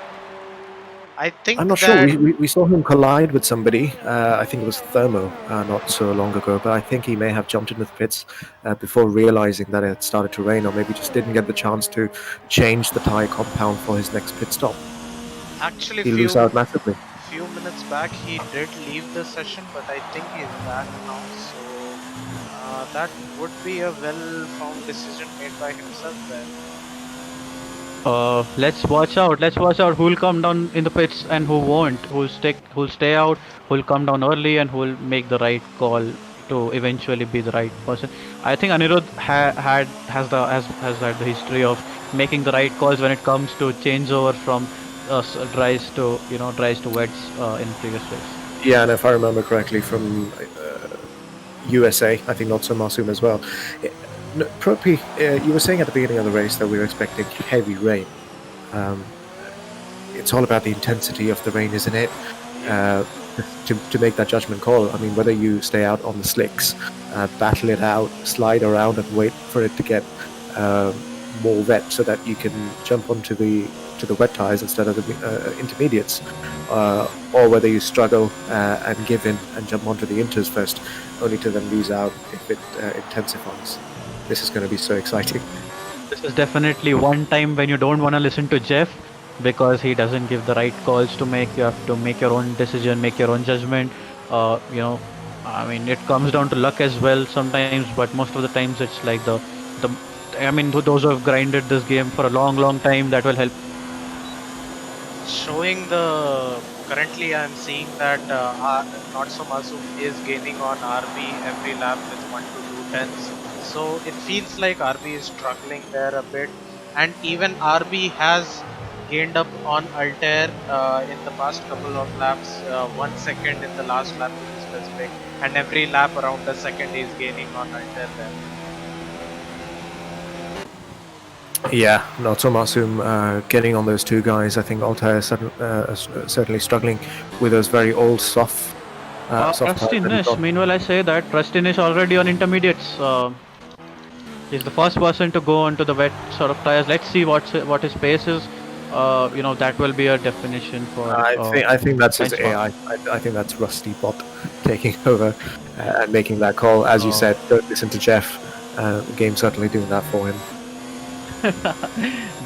I'm not sure. We saw him collide with somebody. I think it was Thermo not so long ago, but I think he may have jumped into the pits before realizing that it had started to rain, or maybe just didn't get the chance to change the tire compound for his next pit stop. Actually, he lose out massively. Few minutes back he did leave the session, but I think he's back now, so that would be a well-found decision made by himself there. Let's watch out who'll come down in the pits and who won't, who'll stay out, who'll come down early, and who'll make the right call to eventually be the right person. I think Anirudh has had the history of making the right calls when it comes to changeover from dries to wets in previous race. Yeah, and if I remember correctly from USA. I think not so Masoom as well. Propi, you were saying at the beginning of the race that we were expecting heavy rain. It's all about the intensity of the rain, isn't it? To make that judgment call. I mean, whether you stay out on the slicks, battle it out, slide around, and wait for it to get more wet so that you can jump onto the wet tires instead of the intermediates, or whether you struggle and give in and jump onto the inters first, only to then lose out if it intensifies. This is going to be so exciting. This is definitely one time when you don't want to listen to Jeff because he doesn't give the right calls to make. You have to make your own decision, make your own judgment. I mean, it comes down to luck as well sometimes, but most of the times it's like the. I mean, those who have grinded this game for a long time, that will help. Showing currently I'm seeing that Not So Masoom is gaining on RB every lap with 1 to 2 tenths. So it feels like RB is struggling there a bit, and even RB has gained up on Altair in the past couple of laps, 1 second in the last lap to be specific, and every lap around a second is gaining on Altair there. Yeah, not so Masoom getting on those two guys. I think Altair is certainly struggling with those very old soft. Trustinish. Meanwhile, I say that Trustinish already on intermediates. He's the first person to go onto the wet sort of tires. Let's see what his pace is. That will be a definition for. I think that's his benchmark. AI. I think that's Rusty Bot taking over and making that call. As you said, don't listen to Jeff. The game's certainly doing that for him.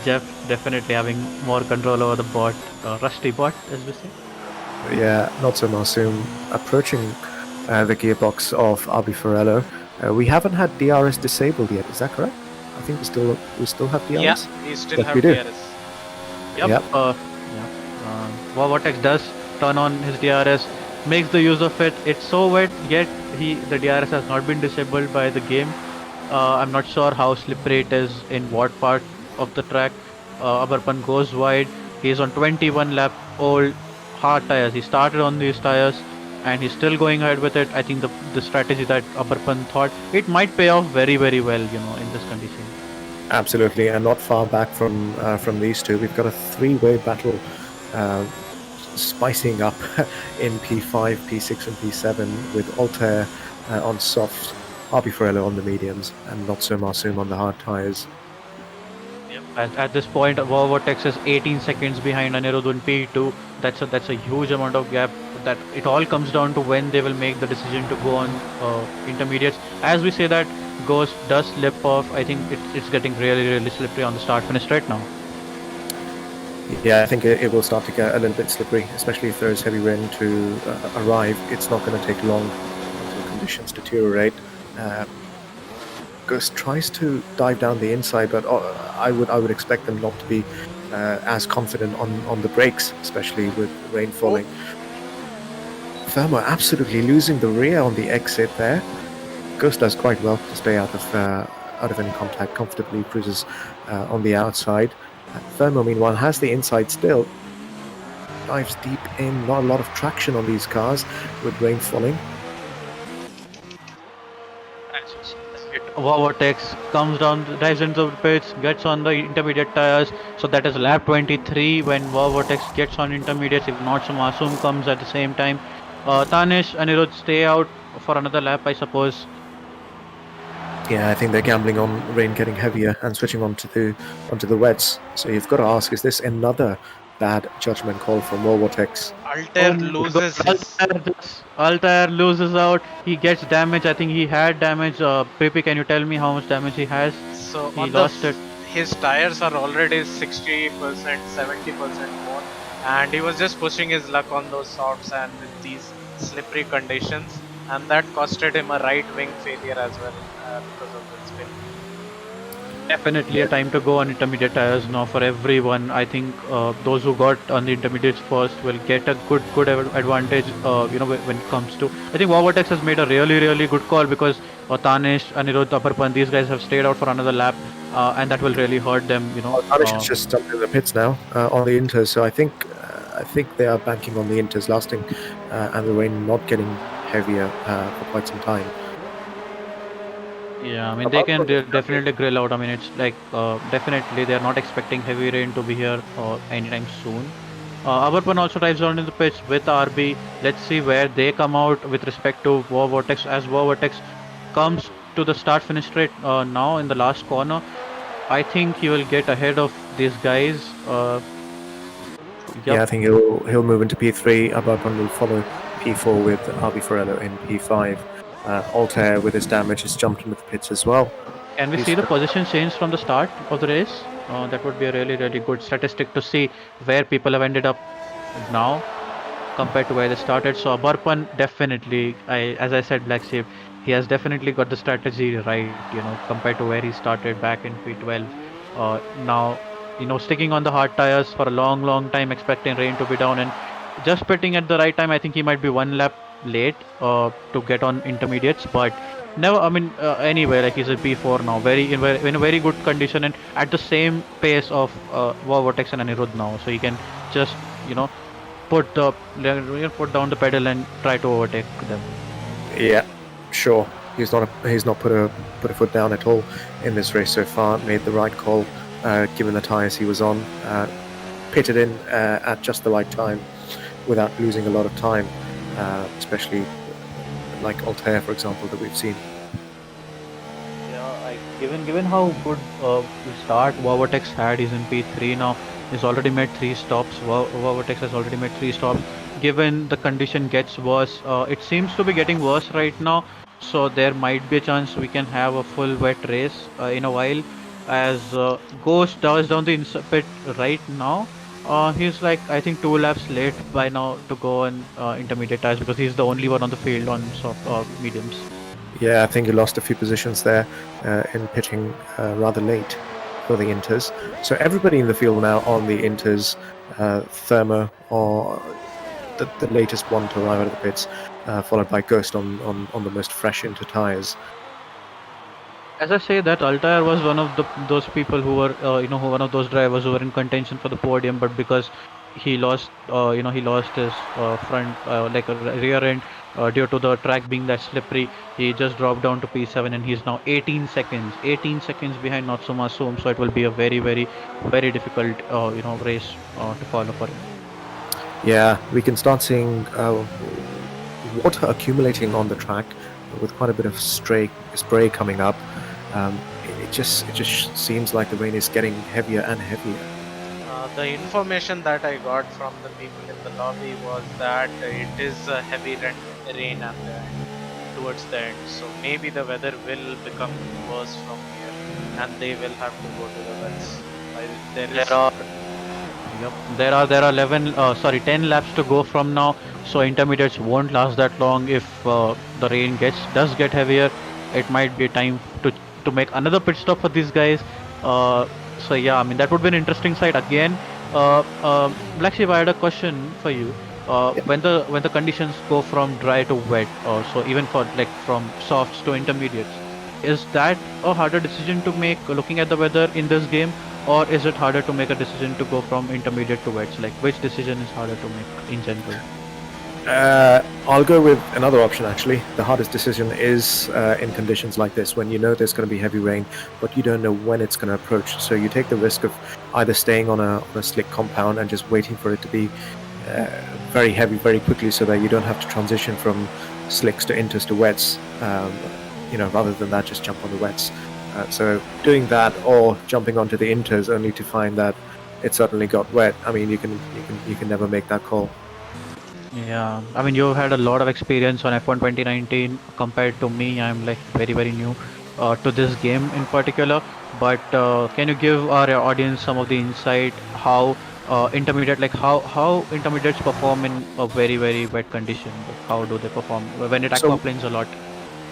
Jeff definitely having more control over the bot, Rusty Bot, as we say. Yeah, not so Masoom approaching the gearbox of RB Ferrello. We haven't had DRS disabled yet. Is that correct? I think we still have DRS. Yeah, we still have we do. DRS. Yep. Vortex does turn on his DRS, makes the use of it. It's so wet, yet the DRS has not been disabled by the game. I'm not sure how slippery it is in what part of the track. Abarpan goes wide. He's on 21 lap old hard tires. He started on these tires and he's still going ahead with it. I think the strategy that Abarpan thought, it might pay off very well, in this condition. Absolutely, and not far back from these two. We've got a three-way battle spicing up in P5, P6 and P7 with Altair on soft, RB Ferrello on the mediums, and not so Masoom on the hard tires. At this point, Vortex is 18 seconds behind Anirudh in P2. That's a huge amount of gap. That it all comes down to when they will make the decision to go on intermediates. As we say that Ghost does slip off, I think it's getting really slippery on the start finish right now. Yeah, I think it will start to get a little bit slippery, especially if there's heavy rain to arrive. It's not going to take long until conditions deteriorate. Ghost tries to dive down the inside, but I would expect them not to be as confident on the brakes, especially with rain falling. Thermo absolutely losing the rear on the exit there. Ghost does quite well to stay out of any contact, comfortably cruises on the outside. Thermo, meanwhile, has the inside still. Dives deep in, not a lot of traction on these cars with rain falling. Vortex comes down, dives into the pits, gets on the intermediate tires. So that is lap 23 when Vortex gets on intermediates. If not, so Masoom comes at the same time. Tanish and Anirudh stay out for another lap, I suppose. Yeah, I think they're gambling on rain getting heavier and switching onto the wets. So you've got to ask, is this another bad judgment call from Vortex? Altair loses out. He gets damage. I think he had damage. Pepe, can you tell me how much damage he has? So he lost it. His tires are already 60%, 70% more, and he was just pushing his luck on those softs and with these slippery conditions, and that costed him a right wing failure as well because of the spin. Definitely a time to go on intermediate tires now for everyone. I think those who got on the intermediates first will get a good advantage. When it comes to, I think Vortex has made a really good call because Tanish, Anirudh, Abarpan, these guys have stayed out for another lap, and that will really hurt them. Tanish has just jumped in the pits now on the inters, so I think they are banking on the inters lasting and the rain not getting heavier for quite some time. Yeah, I mean they can definitely grill out. I mean it's like definitely they're not expecting heavy rain to be here anytime soon. Abarpan also drives on in the pitch with RB. Let's see where they come out with respect to War Vortex. As War Vortex comes to the start finish straight now in the last corner, I think he will get ahead of these guys. Yeah, I think he'll move into P3. Abarpan will follow P4 with RB Forello in P5. Altair with his damage has jumped into the pits as well. Can we see the position change from the start of the race? That would be a really good statistic to see where people have ended up now compared to where they started. So Abarpan definitely, as I said, BlackSheep, he has definitely got the strategy right, compared to where he started back in P12. Now, sticking on the hard tires for a long time, expecting rain to be down and just pitting at the right time. I think he might be one lap late to get on intermediates, but never. I mean, anyway, like he's a P4 now, in a very good condition and at the same pace of War Vortex and Anirudh now, so he can just put down the pedal and try to overtake them. Yeah, sure. He's not put a foot down at all in this race so far. Made the right call, given the tyres he was on. Pitted in at just the right time, without losing a lot of time, especially like Altair, for example, that we've seen. Yeah, given how good start War Vortex had, he's in P3 now. He's already made 3 stops. War Vortex has already made 3 stops. Given the condition gets worse, it seems to be getting worse right now. So there might be a chance we can have a full wet race in a while. As Ghost does down the pit right now. He's like I think 2 laps late by now to go on intermediate tires because he's the only one on the field on mediums. Yeah, I think he lost a few positions there in pitching rather late for the Inters. So everybody in the field now on the Inters, Thermo or the latest one to arrive out of the pits, followed by Ghost on the most fresh Inter tires. As I say that Altair was one of those people who were one of those drivers who were in contention for the podium, but because he lost his front like a rear end due to the track being that slippery, he just dropped down to P7 and he's now 18 seconds behind Natsuma Soom, so it will be a very difficult race to follow for him. Yeah, we can start seeing water accumulating on the track with quite a bit of spray coming up. It just seems like the rain is getting heavier and heavier. The information that I got from the people in the lobby was that it is a heavy rain at the end, towards the end. So maybe the weather will become worse from here, and they will have to go to the wets. There are 10 laps to go from now, so intermediates won't last that long. If the rain does get heavier, it might be time to make another pit stop for these guys. So yeah, I mean that would be an interesting sight again. BlackSheep, I had a question for you. When the conditions go from dry to wet, so even for like from softs to intermediates, is that a harder decision to make looking at the weather in this game, or is it harder to make a decision to go from intermediate to wets? Like which decision is harder to make in general? I'll go with another option actually. The hardest decision is in conditions like this, when you know there's going to be heavy rain, but you don't know when it's going to approach. So you take the risk of either staying on a slick compound and just waiting for it to be very heavy very quickly, so that you don't have to transition from slicks to inters to wets. Rather than that, just jump on the wets. So doing that or jumping onto the inters only to find that it suddenly got wet. I mean, you can never make that call. Yeah, I mean you had a lot of experience on F1 2019 compared to me. I'm like very new to this game in particular. But can you give our audience some of the insight how how intermediates perform in a very wet condition? How do they perform when it aquaplanes a lot?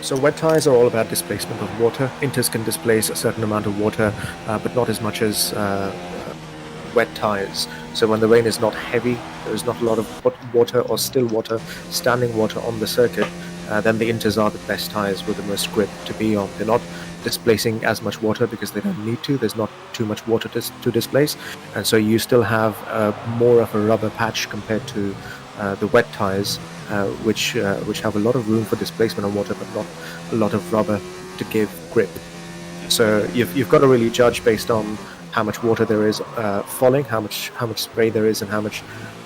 So wet tires are all about displacement of water. Inters can displace a certain amount of water, but not as much as wet tires. So when the rain is not heavy, there is not a lot of water or still water, standing water on the circuit, then the inters are the best tires with the most grip to be on. They're not displacing as much water because they don't need to. There's not too much water to displace, and so you still have more of a rubber patch compared to the wet tires. which have a lot of room for displacement on water, but not a lot of rubber to give grip. So you've got to really judge based on how much water there is falling, how much spray there is, and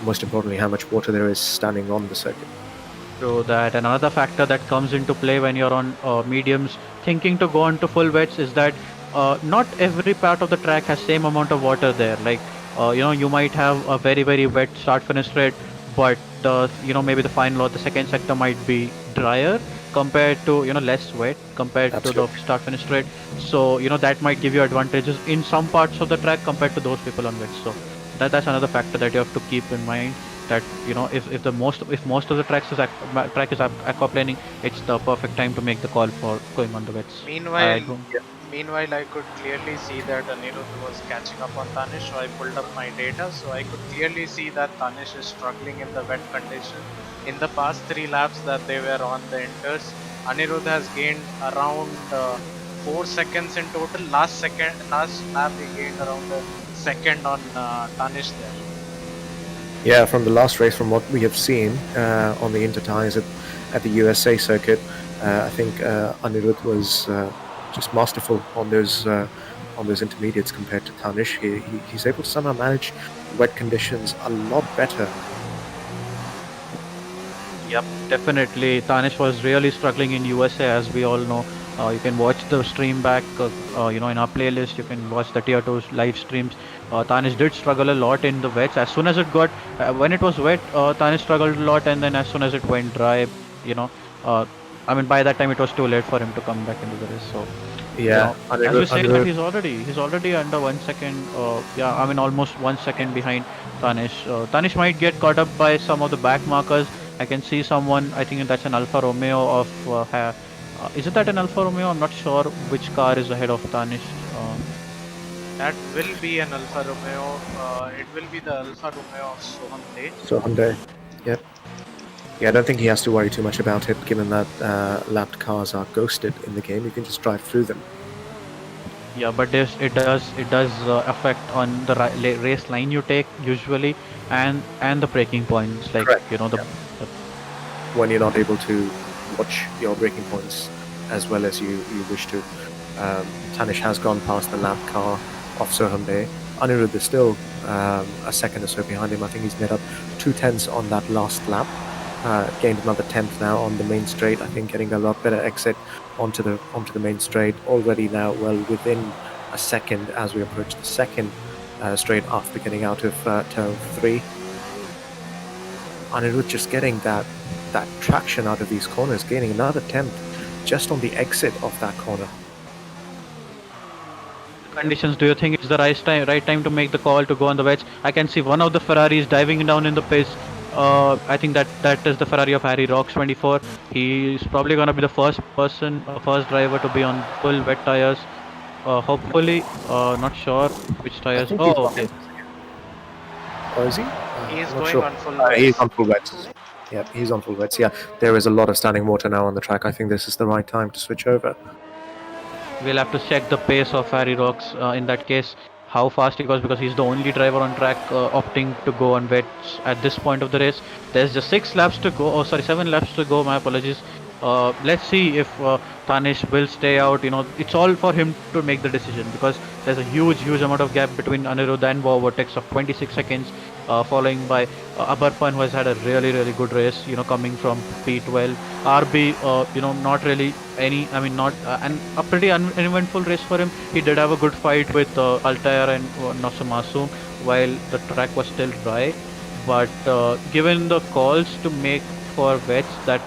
most importantly, how much water there is standing on the circuit. So that another factor that comes into play when you're on mediums thinking to go on to full wets is that not every part of the track has same amount of water there. Like you might have a very very wet start finish straight, but maybe the final or the second sector might be drier compared to less wet compared to the start finish straight. So that might give you advantages in some parts of the track compared to those people on wet. So that's another factor that you have to keep in mind, that if most of the track is aquaplaning, it's the perfect time to make the call for going on the wets. Meanwhile, I could clearly see that Anirudh was catching up on Tanish, so I pulled up my data. So I could clearly see that Tanish is struggling in the wet condition. In the past 3 laps that they were on the inters, Anirudh has gained around 4 seconds in total. Last lap he gained around a second on Tanish there. Yeah, from the last race, from what we have seen on the interties at the USA circuit, I think Anirudh was just masterful on those intermediates compared to Tanish. He's able to somehow manage wet conditions a lot better. Yep, definitely. Tanish was really struggling in USA, as we all know. You can watch the stream back, in our playlist. You can watch the Tier-2 live streams. Tanish did struggle a lot in the wets. As soon as it got, when it was wet, Tanish struggled a lot, and then as soon as it went dry, by that time it was too late for him to come back into the race. So yeah, as we say, that he's already under 1 second. Almost 1 second behind Tanish. Tanish might get caught up by some of the back markers. I can see someone. I think that's an Alfa Romeo of. Is it that an Alfa Romeo? I'm not sure which car is ahead of Tanish. That will be an Alfa Romeo. It will be the Alfa Romeo of Sohamde. Sohamde, yep. Yeah, I don't think he has to worry too much about it, given that lapped cars are ghosted in the game. You can just drive through them. Yeah, but it does affect on the race line you take usually, and the braking points. Like correct. When you're not able to watch your braking points as well as you wish to. Tanish has gone past the lap car of Sohamde. Anirudh is still a second or so behind him. I think he's made up 2/10 on that last lap. Gained another 10th now on the main straight. I think getting a lot better exit onto the main straight. Already now well within a second as we approach the second straight after getting out of turn 3. Anirudh just getting that traction out of these corners, gaining another 10th just on the exit of that corner. Conditions, do you think it's the right time to make the call to go on the wets? I can see one of the Ferraris diving down in the pits. I think that is the Ferrari of Harry Rocks 24. He's probably going to be the first driver to be on full wet tires. Hopefully, not sure which tires. Oh, okay. Or is he? He's going on full wets. He's on full wets. Yeah, he's on full wets. Yeah, there is a lot of standing water now on the track. I think this is the right time to switch over. We'll have to check the pace of Harry Rocks in that case, how fast he goes, because he's the only driver on track opting to go on wets at this point of the race. There's just 7 laps to go. My apologies. Let's see if Tanish will stay out. It's all for him to make the decision, because there's a huge amount of gap between Anirudh and Vortex of 26 seconds, following by Abarpan, who has had a really good race, coming from P12. RB, not really a pretty uneventful race for him. He did have a good fight with Altair and Nosumasu while the track was still dry, but given the calls to make for wets, that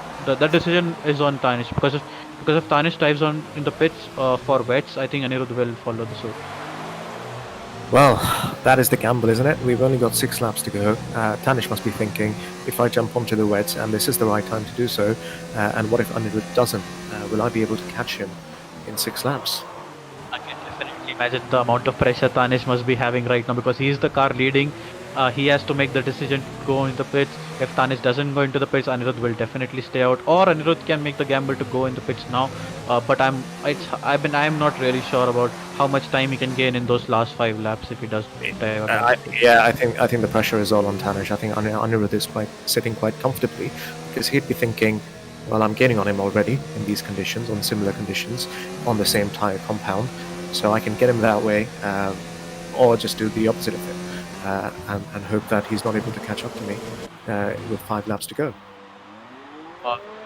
decision is on Tanish, because if Tanish dives on in the pits for wets, I think Anirudh will follow the suit. Well, that is the gamble, isn't it? We've only got 6 laps to go. Tanish must be thinking, if I jump onto the wets, and this is the right time to do so, and what if Anirudh doesn't? Will I be able to catch him in 6 laps? I can definitely imagine the amount of pressure Tanish must be having right now, because he's the car leading. He has to make the decision to go in the pits. If Tanish doesn't go into the pits, Anirudh will definitely stay out, or Anirudh can make the gamble to go in the pits now. But I'm not really sure about how much time he can gain in those last 5 laps if he does. I think the pressure is all on Tanish. I think Anirudh is sitting quite comfortably, because he'd be thinking, well, I'm gaining on him already in these conditions, on similar conditions, on the same tire compound, so I can get him that way, or just do the opposite of it, and hope that he's not able to catch up to me with 5 laps to go.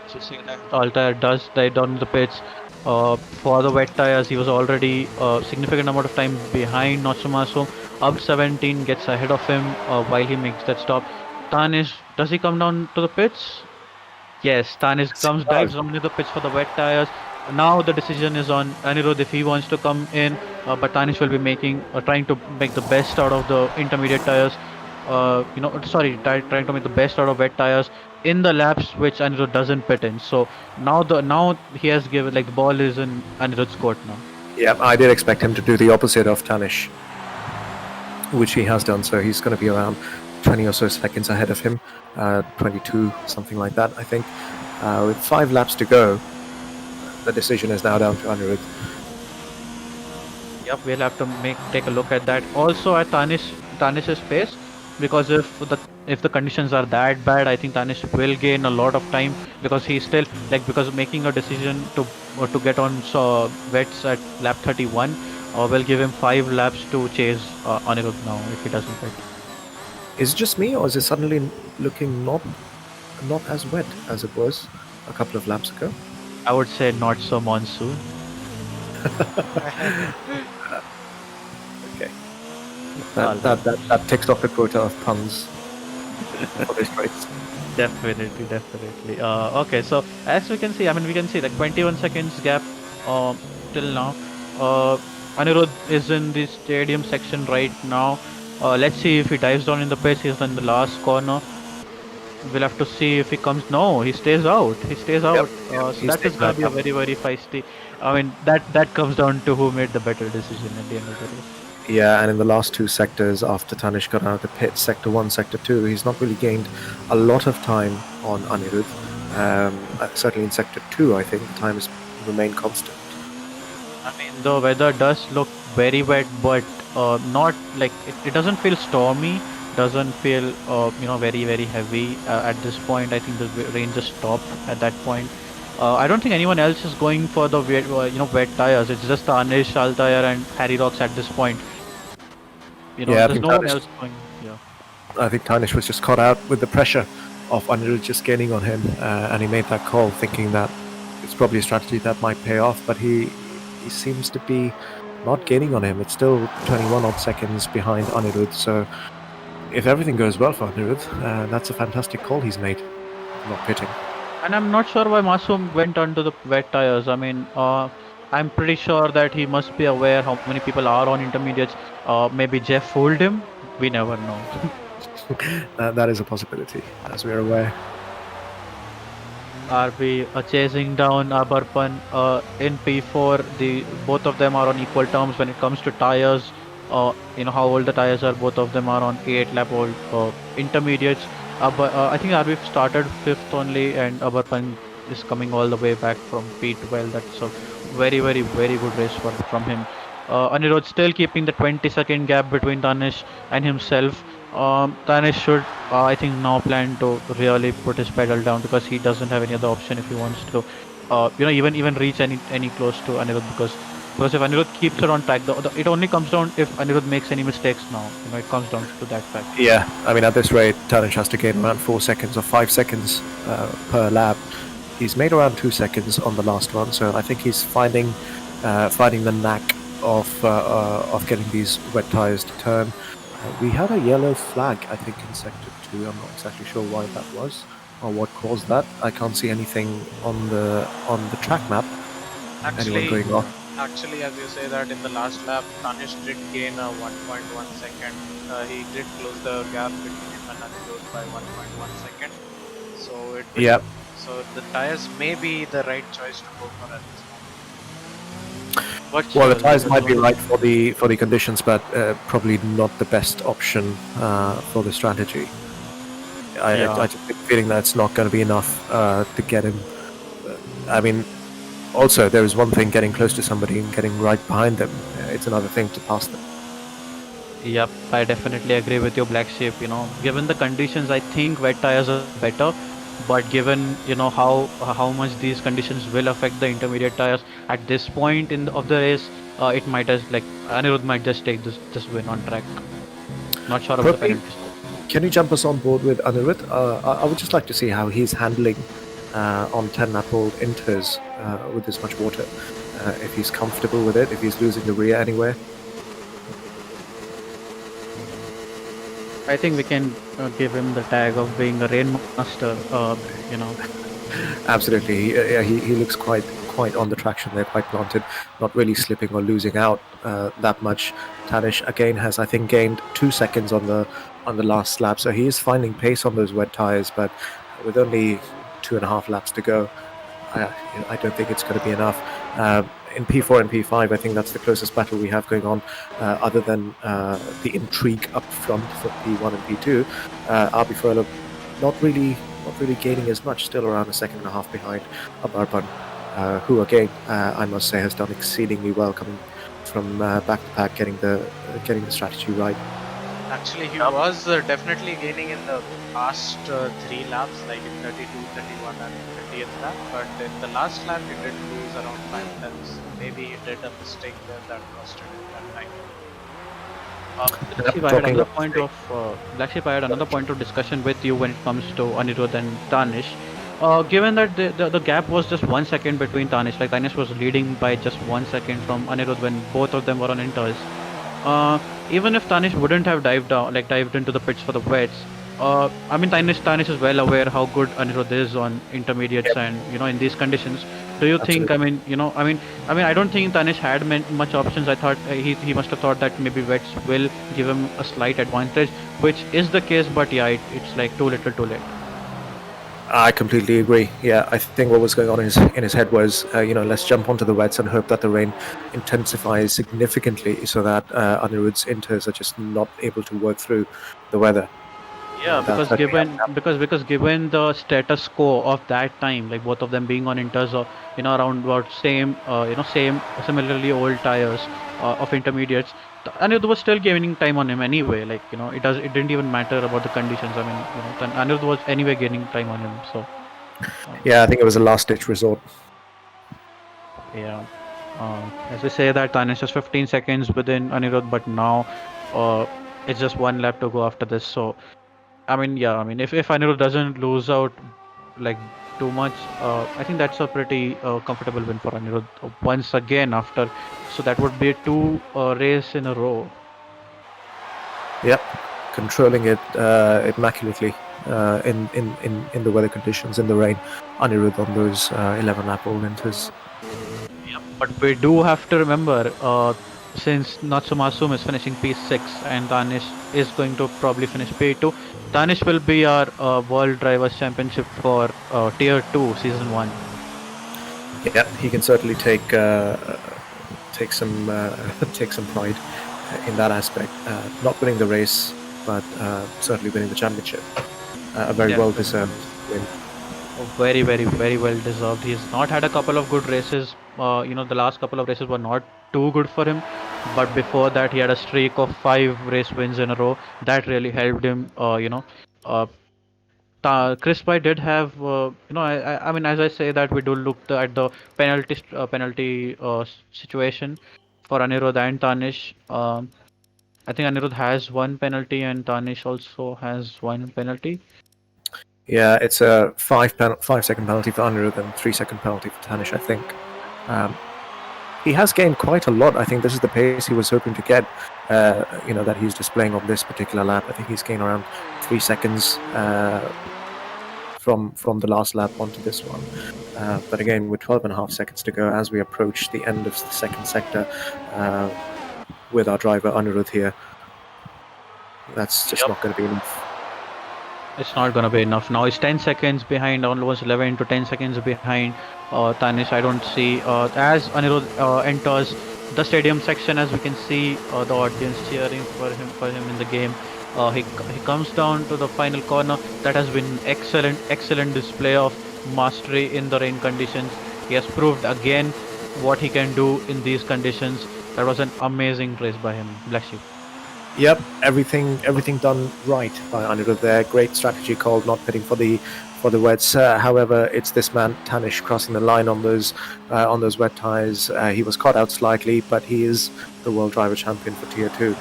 So see that Altair does die down the pits. For the wet tires, he was already a significant amount of time behind Natsumasu. Up 17, gets ahead of him while he makes that stop. Tanish, does he come down to the pits? Yes, Tanish dives down into the pits for the wet tires. Now the decision is on Anirudh if he wants to come in, but Tanish will be trying to make the best out of the intermediate tires. Trying to make the best out of wet tires in the laps which Anirudh doesn't pit in. So now he has given, like, the ball is in Anirudh's court now. Yeah, I did expect him to do the opposite of Tanish, which he has done. So he's going to be around 20 or so seconds ahead of him, 22, something like that, I think. With 5 laps to go, the decision is now down to Anirudh. Yep, we'll have to take a look at that. Also at Tanish's pace, because if the conditions are that bad, I think Tanish will gain a lot of time, because he's still, because making a decision to get on wets at lap 31 will give him 5 laps to chase Anirudh now if he doesn't pit. Is it just me, or is it suddenly looking not as wet as it was a couple of laps ago? I would say not so monsoon. Okay. That ticks off the quota of puns for this race. Definitely. Okay, so as we can see, we can see like 21 seconds gap till now. Anirudh is in the stadium section right now. Let's see if he dives down in the pits. He's in the last corner. We'll have to see if he comes. No, he stays out. Yep. So that is going to be a very, very feisty. That comes down to who made the better decision at the end of the race. Yeah, and in the last 2 sectors, after Tanish got out of the pit, sector 1, sector 2, he's not really gained a lot of time on Anirudh. Certainly in sector 2, I think the time has remained constant. The weather does look very wet, but not like it doesn't feel stormy. Doesn't feel very, very heavy at this point. I think the rain just stopped at that point. I don't think anyone else is going for the wet tires. It's just Anish, Altair, and Harry Rocks at this point. There's no one else going. Yeah. I think Tanish was just caught out with the pressure of Anirudh just gaining on him, and he made that call thinking that it's probably a strategy that might pay off, but he seems to be not gaining on him. It's still 21 odd seconds behind Anirudh, so if everything goes well for Anirudh, that's a fantastic call he's made, not pitting. And I'm not sure why Masoom went onto the wet tires. I'm pretty sure that he must be aware how many people are on intermediates. Maybe Jeff fooled him. We never know. That is a possibility, as we are aware. Are we chasing down Abarpan in P4? Both of them are on equal terms when it comes to tires. How old the tires are. Both of them are on 8 lap old intermediates. I think RB started 5th only, and Abarpan is coming all the way back from P12. That's a very, very, very good race from him. Anirudh still keeping the 20-second gap between Tanish and himself. Tanish should, I think, now plan to really put his pedal down, because he doesn't have any other option if he wants to, even reach any close to Anirudh, because if Anirudh keeps it on track, it only comes down if Anirudh makes any mistakes now. It comes down to that fact. Yeah, at this rate, Tanish has to gain around 4 seconds or 5 seconds per lap. He's made around 2 seconds on the last one, so I think he's finding the knack of getting these wet tires to turn. We had a yellow flag, I think, in sector 2. I'm not exactly sure why that was or what caused that. I can't see anything on the track map. Anyone going off? Actually, as you say that in the last lap, Tanish did gain a 1.1 second. He did close the gap between him and Anirudh by 1.1 second. So the tires may be the right choice to go for at this moment. Well, the tires might be right for the conditions, but probably not the best option for the strategy. I just have a feeling that it's not going to be enough to get him. Also, there is one thing getting close to somebody and getting right behind them. It's another thing to pass them. Yep, I definitely agree with you, BlackSheep. Given the conditions, I think wet tires are better. But given how much these conditions will affect the intermediate tires at this point of the race, it might as like Anirudh might just take this win on track. Not sure about the Probably. penalties. Can you jump us on board with Anirudh? I would just like to see how he's handling on 10 lap old inters with this much water. If he's comfortable with it, if he's losing the rear anywhere. I think we can give him the tag of being a rain master. Absolutely, he looks quite on the traction there, quite planted, not really slipping or losing out that much. Tanish again has, I think, gained 2 seconds on the last lap, so he is finding pace on those wet tires. But with only 2.5 laps to go, I don't think it's going to be enough. In P4 and P5, I think that's the closest battle we have going on, other than the intrigue up front for P1 and P2. RB Furlough not really gaining as much, still around a second and a half behind Abarban, who again, I must say, has done exceedingly well coming from back to back, getting the strategy right. Actually, he was definitely gaining in the past 3 laps, like in 32, 31 and 30th lap, but in the last lap he did lose around 5 tenths. Maybe he did a mistake there that cost him that time. Blackship, I had another point of Blackship, I had another point of discussion with you when it comes to Anirudh and Tanish. Given that the gap was just 1 second between Tanish, like Tanish was leading by just 1 second from Anirudh when both of them were on inters. Even if Tanish wouldn't have dived into the pits for the wets, I mean Tanish is well aware how good Anirudh is on intermediates, and in these conditions. Do you think? I don't think Tanish had much options. I thought he must have thought that maybe wets will give him a slight advantage, which is the case. But yeah, it's like too little, too late. I completely agree. Yeah, I think what was going on in his head was, let's jump onto the wets and hope that the rain intensifies significantly so that Anirudh's inters are just not able to work through the weather. Yeah, because given the status quo of that time, like both of them being on inters or around about same similarly old tires of intermediates, Anirudh was still gaining time on him anyway. Like it didn't even matter about the conditions. I mean, Anirudh was anyway gaining time on him. So yeah, I think it was a last ditch resort. Yeah, as we say that Tanish is 15 seconds within Anirudh, but now it's just 1 lap to go after this. So. I mean, if Anirudh doesn't lose out like too much, I think that's a pretty comfortable win for Anirudh once again after. So that would be a 2 race in a row. Yep, controlling it immaculately in the weather conditions, in the rain. Anirudh on those 11 lap old inters. Yep, but we do have to remember, since Natsumasum is finishing P6 and Tanish is going to probably finish P2, Tanish will be our World Drivers' Championship for Tier-2 Season 1. Yeah, he can certainly take some pride in that aspect. Not winning the race, but certainly winning the championship. A very well-deserved win. Very, very, very well deserved. He's not had a couple of good races. The last couple of races were not too good for him. But before that, he had a streak of 5 race wins in a row. That really helped him. Chris Pye did have. I mean, as I say that we do look at the penalty situation for Anirudh and Tanish. I think Anirudh has 1 penalty and Tanish also has 1 penalty. Yeah, it's a 5-second penalty for Anirudh and 3-second penalty for Tanish, I think. He has gained quite a lot. I think this is the pace he was hoping to get, that he's displaying on this particular lap. I think he's gained around 3 seconds from the last lap onto this one. But again, with 12.5 seconds to go, as we approach the end of the second sector with our driver Anirudh here, that's just not going to be enough. It's not going to be enough. Now he's 10 seconds behind, almost 11 to 10 seconds behind Tanish. I don't see, as Anirudh enters the stadium section, as we can see the audience cheering for him in the game. He comes down to the final corner. That has been excellent display of mastery in the rain conditions. He has proved again what he can do in these conditions. That was an amazing race by him, BlackSheep. Yep, everything done right by Anirudh there. Great strategy called not pitting for the wets. However, it's this man Tanish crossing the line on those wet tires. He was caught out slightly, but he is the world driver champion for Tier 2.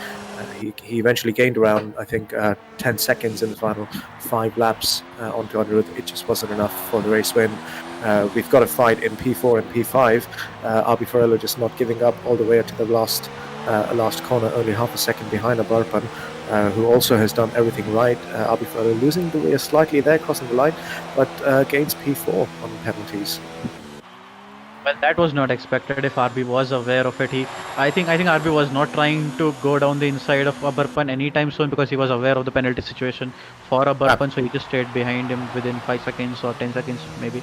He eventually gained around, I think, 10 seconds in the final 5 laps onto Anirudh. It just wasn't enough for the race win. We've got a fight in P4 and P5. RB Farello just not giving up all the way to the last corner, only half a second behind Abarpan, who also has done everything right. RB Farello losing the way slightly there, crossing the line, but gains P4 on penalties. Well, that was not expected. If RB was aware of it, I think RB was not trying to go down the inside of Abarpan anytime soon because he was aware of the penalty situation for Abarpan, so he just stayed behind him within 5 seconds or 10 seconds maybe.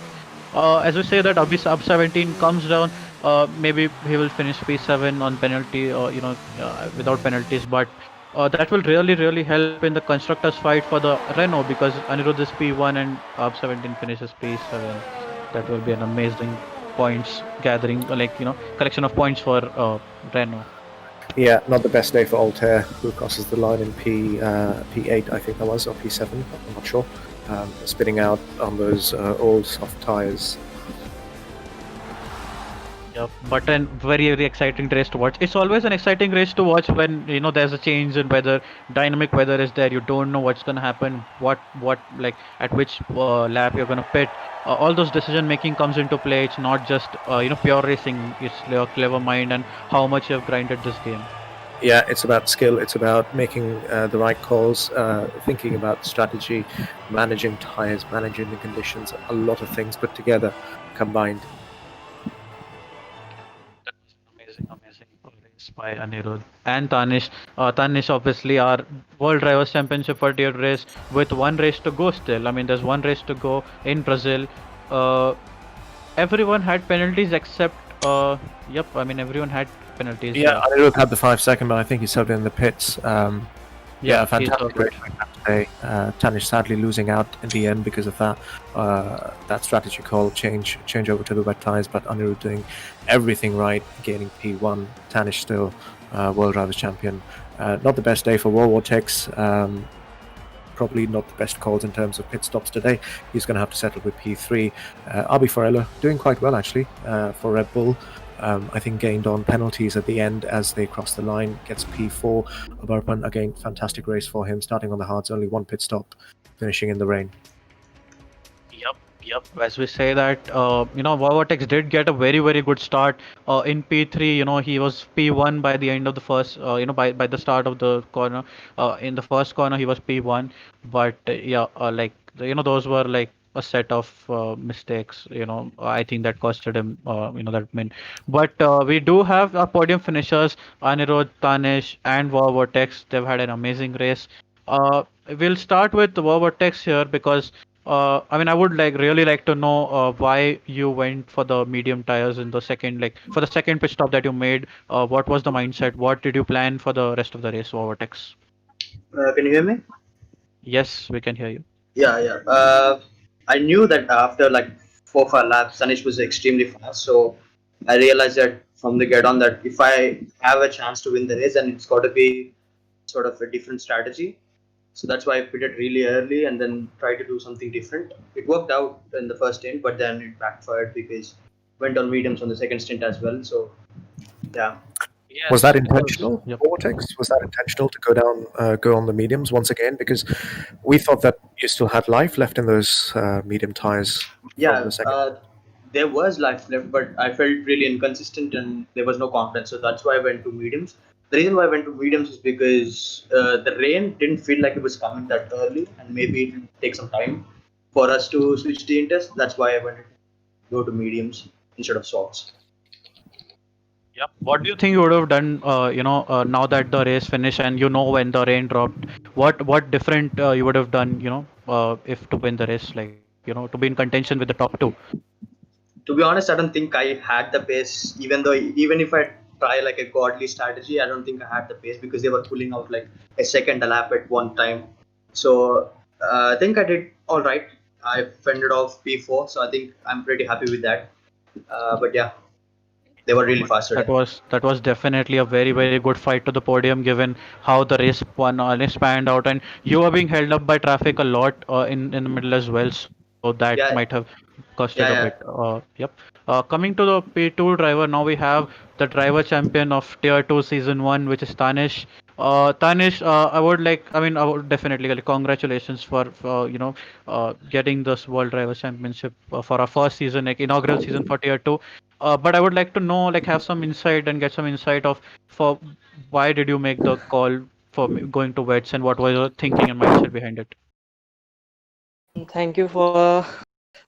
As we say that RB sub 17 comes down, maybe he will finish P7 on penalty or without penalties, but that will really help in the constructors fight for the Renault because Anirudh is P1 and UP 17 finishes P7. That will be an amazing points gathering, collection of points for Renault. Yeah, not the best day for Altair, who crosses the line in P8, I think that was, or P7, I'm not sure. Spinning out on those old soft tires. Yeah, but a very exciting race to watch. It's always an exciting race to watch when there's a change in weather, dynamic weather is there. You don't know what's gonna happen, what like at which lap you're gonna pit. All those decision making comes into play. It's not just pure racing. It's your clever mind and how much you have grinded this game. Yeah, it's about skill. It's about making the right calls, thinking about strategy, managing tires, managing the conditions. A lot of things put together, combined. Amazing race by Anirudh and Tanish. Tanish obviously our World Drivers Championship for Tier race with one race to go still. I mean, there's one race to go in Brazil. Everyone had penalties except everyone had penalties. Yeah, Anirudh had the 5 second, but I think he subbed in the pits. Fantastic race today. Tanish sadly losing out in the end because of that strategy call change over to the wet tires, but Anirudh doing everything right, gaining P1. Tanish still World Drivers Champion. Not the best day for Vortex. Probably not the best calls in terms of pit stops today. He's going to have to settle with P3. RB Farello doing quite well actually for Red Bull. I think gained on penalties at the end as they cross the line, gets P4. Abarpan, again, fantastic race for him, starting on the hards, only one pit stop, finishing in the rain. Yep. As we say that, Vortex did get a very good start in P3. He was P1 by the end of the first, by the start of the corner. In the first corner, he was P1, but those were like a set of mistakes. I think that costed him, that win. But we do have our podium finishers: Anirudh, Tanish, and Vortex. They've had an amazing race. We'll start with Vortex here because. I would really like to know why you went for the medium tires in the second, for the second pit stop that you made. What was the mindset? What did you plan for the rest of the race, Vortex? Can you hear me? Yes, we can hear you. Yeah. I knew that after like 4-5 laps, Sanish was extremely fast. So I realized that from the get on that if I have a chance to win the race, then it's got to be sort of a different strategy. So that's why I pitted really early and then tried to do something different. It worked out in the first stint, but then it backfired because went on mediums on the second stint as well. So yeah. Yes, was that intentional, yep. Vortex? Was that intentional to go on the mediums once again? Because we thought that you still had life left in those medium tires. Yeah, there was life left, but I felt really inconsistent and there was no confidence. So that's why I went to mediums. The reason why I went to mediums is because the rain didn't feel like it was coming that early, and maybe it will take some time for us to switch the test. That's why I went to go to mediums instead of softs. Yep. What do you think you would have done? Now that the race finished and when the rain dropped, what different you would have done? If to win the race, to be in contention with the top two. To be honest, I don't think I had the pace. Even if I try like a godly strategy, I don't think I had the pace because they were pulling out like a second a lap at one time. So I think I did all right. I fended off P4, so I think I'm pretty happy with that. But yeah, they were really fast today. That was definitely a very very good fight to the podium, given how the race spanned out, and you were being held up by traffic a lot in the middle as well. So that Yeah, might have costed yeah, a yeah. bit. Yep. Coming to the P2 driver, now we have the driver champion of Tier 2 Season 1, which is Tanish. Tanish, I would definitely like congratulations for getting this World Driver Championship for our first season, like inaugural season for Tier 2. But I would like to know, like, have some insight and get some insight of for why did you make the call for going to Wets, and what was your thinking and mindset behind it? Thank you for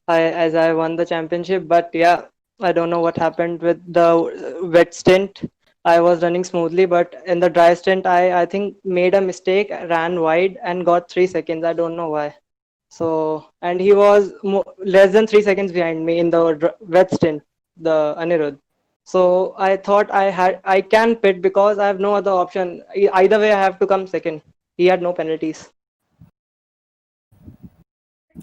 as I won the championship, but yeah, I don't know what happened with the wet stint. I was running smoothly, but in the dry stint, I think made a mistake, ran wide, and got 3 seconds. I don't know why. So, and he was less than 3 seconds behind me in the wet stint, the Anirudh. So I thought I can pit because I have no other option. Either way, I have to come second. He had no penalties.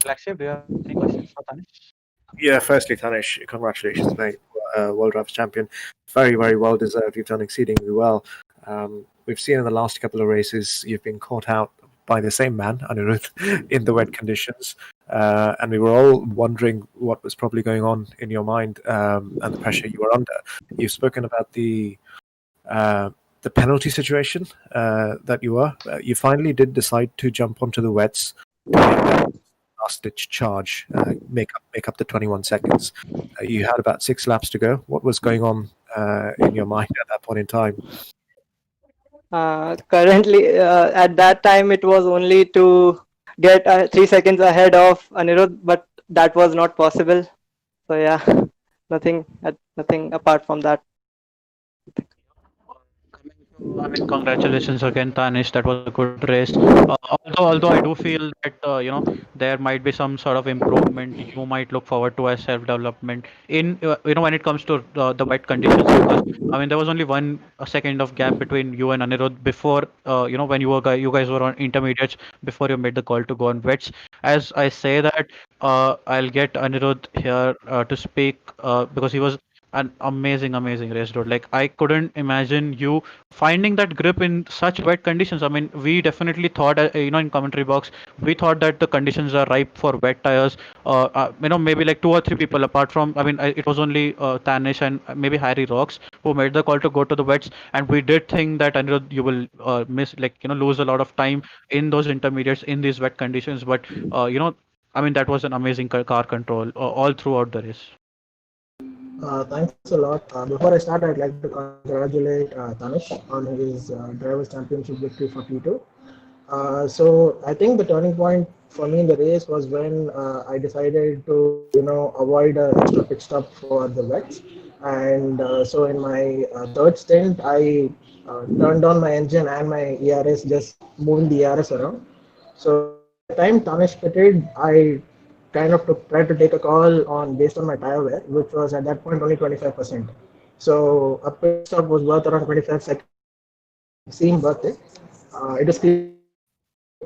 BlackSheep, do you have any questions for Tanish? Yeah, firstly, Tanish, congratulations, mate. World Drivers Champion. Very, very well deserved. You've done exceedingly well. We've seen in the last couple of races, you've been caught out by the same man, Anirudh, in the wet conditions. And we were all wondering what was probably going on in your mind and the pressure you were under. You've spoken about the penalty situation that you were. You finally did decide to jump onto the wets to make that last-ditch charge, make up the 21 seconds. You had about 6 laps to go. What was going on in your mind at that point in time? Currently, at that time, it was only to get 3 seconds ahead of Anirudh, but that was not possible. So yeah, nothing apart from that. Congratulations again, Tanish. That was a good race. Although I do feel that there might be some sort of improvement you might look forward to as self-development in when it comes to the wet conditions, because I mean there was only 1 second of gap between you and Anirudh before when you guys were on intermediates before you made the call to go on wets. As I say that, I'll get Anirudh here to speak because he was an amazing race, dude. Like, I couldn't imagine you finding that grip in such wet conditions. I mean, we definitely thought, in commentary box, we thought that the conditions are ripe for wet tires. Maybe like 2 or 3 people apart from, it was only Tanish and maybe Harry Rocks who made the call to go to the wets, and we did think that Anirudh, you will lose a lot of time in those intermediates in these wet conditions. But that was an amazing car control all throughout the race. Thanks a lot. Before I start, I'd like to congratulate Tanish on his Drivers' Championship victory for P2. So I think the turning point for me in the race was when I decided to, avoid an extra pit stop for the wets. And so in my third stint, I turned on my engine and my ERS, just moving the ERS around. So by the time Tanish pitted, I kind of tried to take a call based on my tire wear, which was at that point only 25%. So a pit stop was worth around 25 seconds. It seemed worth it. It was clear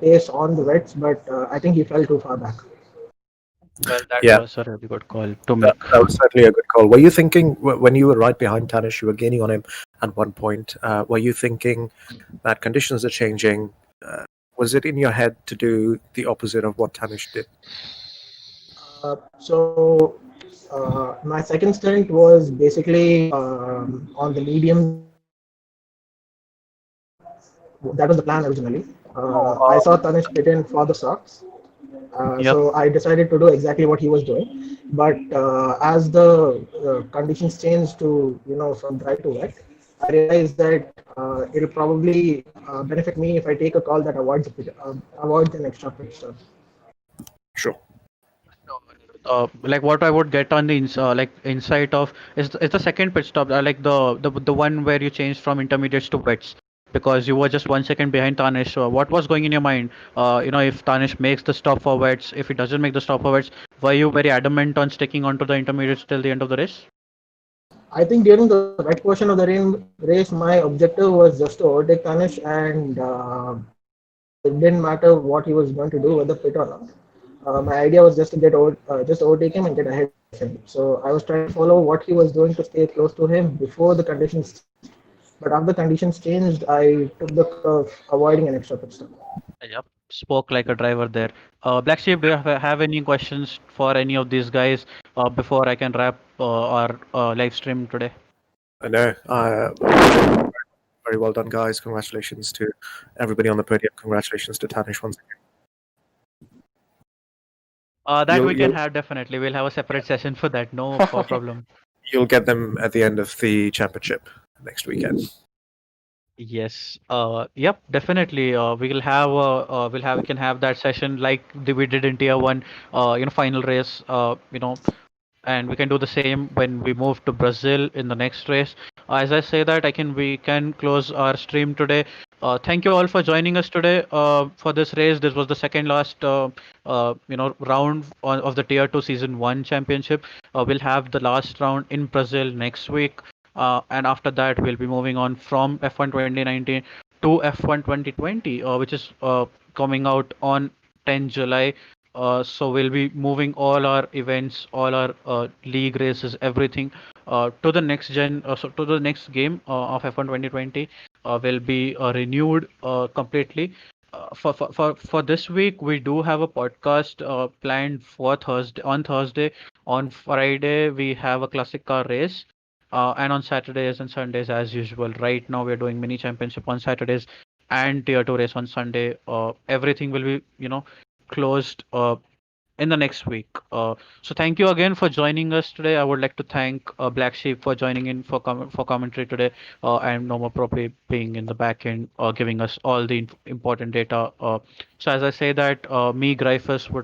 pace on the wets, but I think he fell too far back. Well, that was a really good call to make. That was certainly a good call. Were you thinking, when you were right behind Tanish, you were gaining on him at one point, were you thinking that conditions are changing? Was it in your head to do the opposite of what Tanish did? So my second stint was basically on the medium. That was the plan originally. I saw Tanish pit in for the socks. So I decided to do exactly what he was doing. But as the conditions changed to, from dry to wet, I realized that it'll probably benefit me if I take a call that avoids an extra pit stop. Sure. What I would get on the insight of is the second pit stop, like the one where you changed from intermediates to wets, because you were just 1 second behind Tanish. What was going in your mind? If Tanish makes the stop for wets, if he doesn't make the stop for wets, were you very adamant on sticking onto the intermediates till the end of the race? I think during the wet portion of the race, my objective was just to overtake Tanish, and it didn't matter what he was going to do, whether pit or not. My idea was just overtake him and get ahead of him. So I was trying to follow what he was doing to stay close to him before the conditions changed. But after the conditions changed, I took the call of avoiding an extra pit stop. Yep, spoke like a driver there. Black Sheep, do you have any questions for any of these guys before I can wrap our live stream today? No, very well done, guys. Congratulations to everybody on the podium. Congratulations to Tanish once again. That we can have definitely. We'll have a separate session for that. No problem. You'll get them at the end of the championship next weekend. Yes. Yep. Definitely. We can have that session like we did in Tier 1. Final race. And we can do the same when we move to Brazil in the next race. As I say that, we can close our stream today. Thank you all for joining us today for this race. This was the second last round of the Tier 2 Season 1 Championship. We'll have the last round in Brazil next week. And after that, we'll be moving on from F1 2019 to F1 2020, which is coming out on 10 July. So we'll be moving all our events, all our league races, everything to the next to the next game of F1 2020 will be renewed completely. For this week, we do have a podcast planned for Thursday. On Thursday, on Friday, we have a classic car race. And on Saturdays and Sundays, as usual. Right now, we're doing mini championship on Saturdays and Tier 2 race on Sunday. Everything will be, closed in the next week. So thank you again for joining us today. I would like to thank Black Sheep for joining in for commentary today, and Noma Propi being in the back end, giving us all the important data. So as I say that, me GryphuS would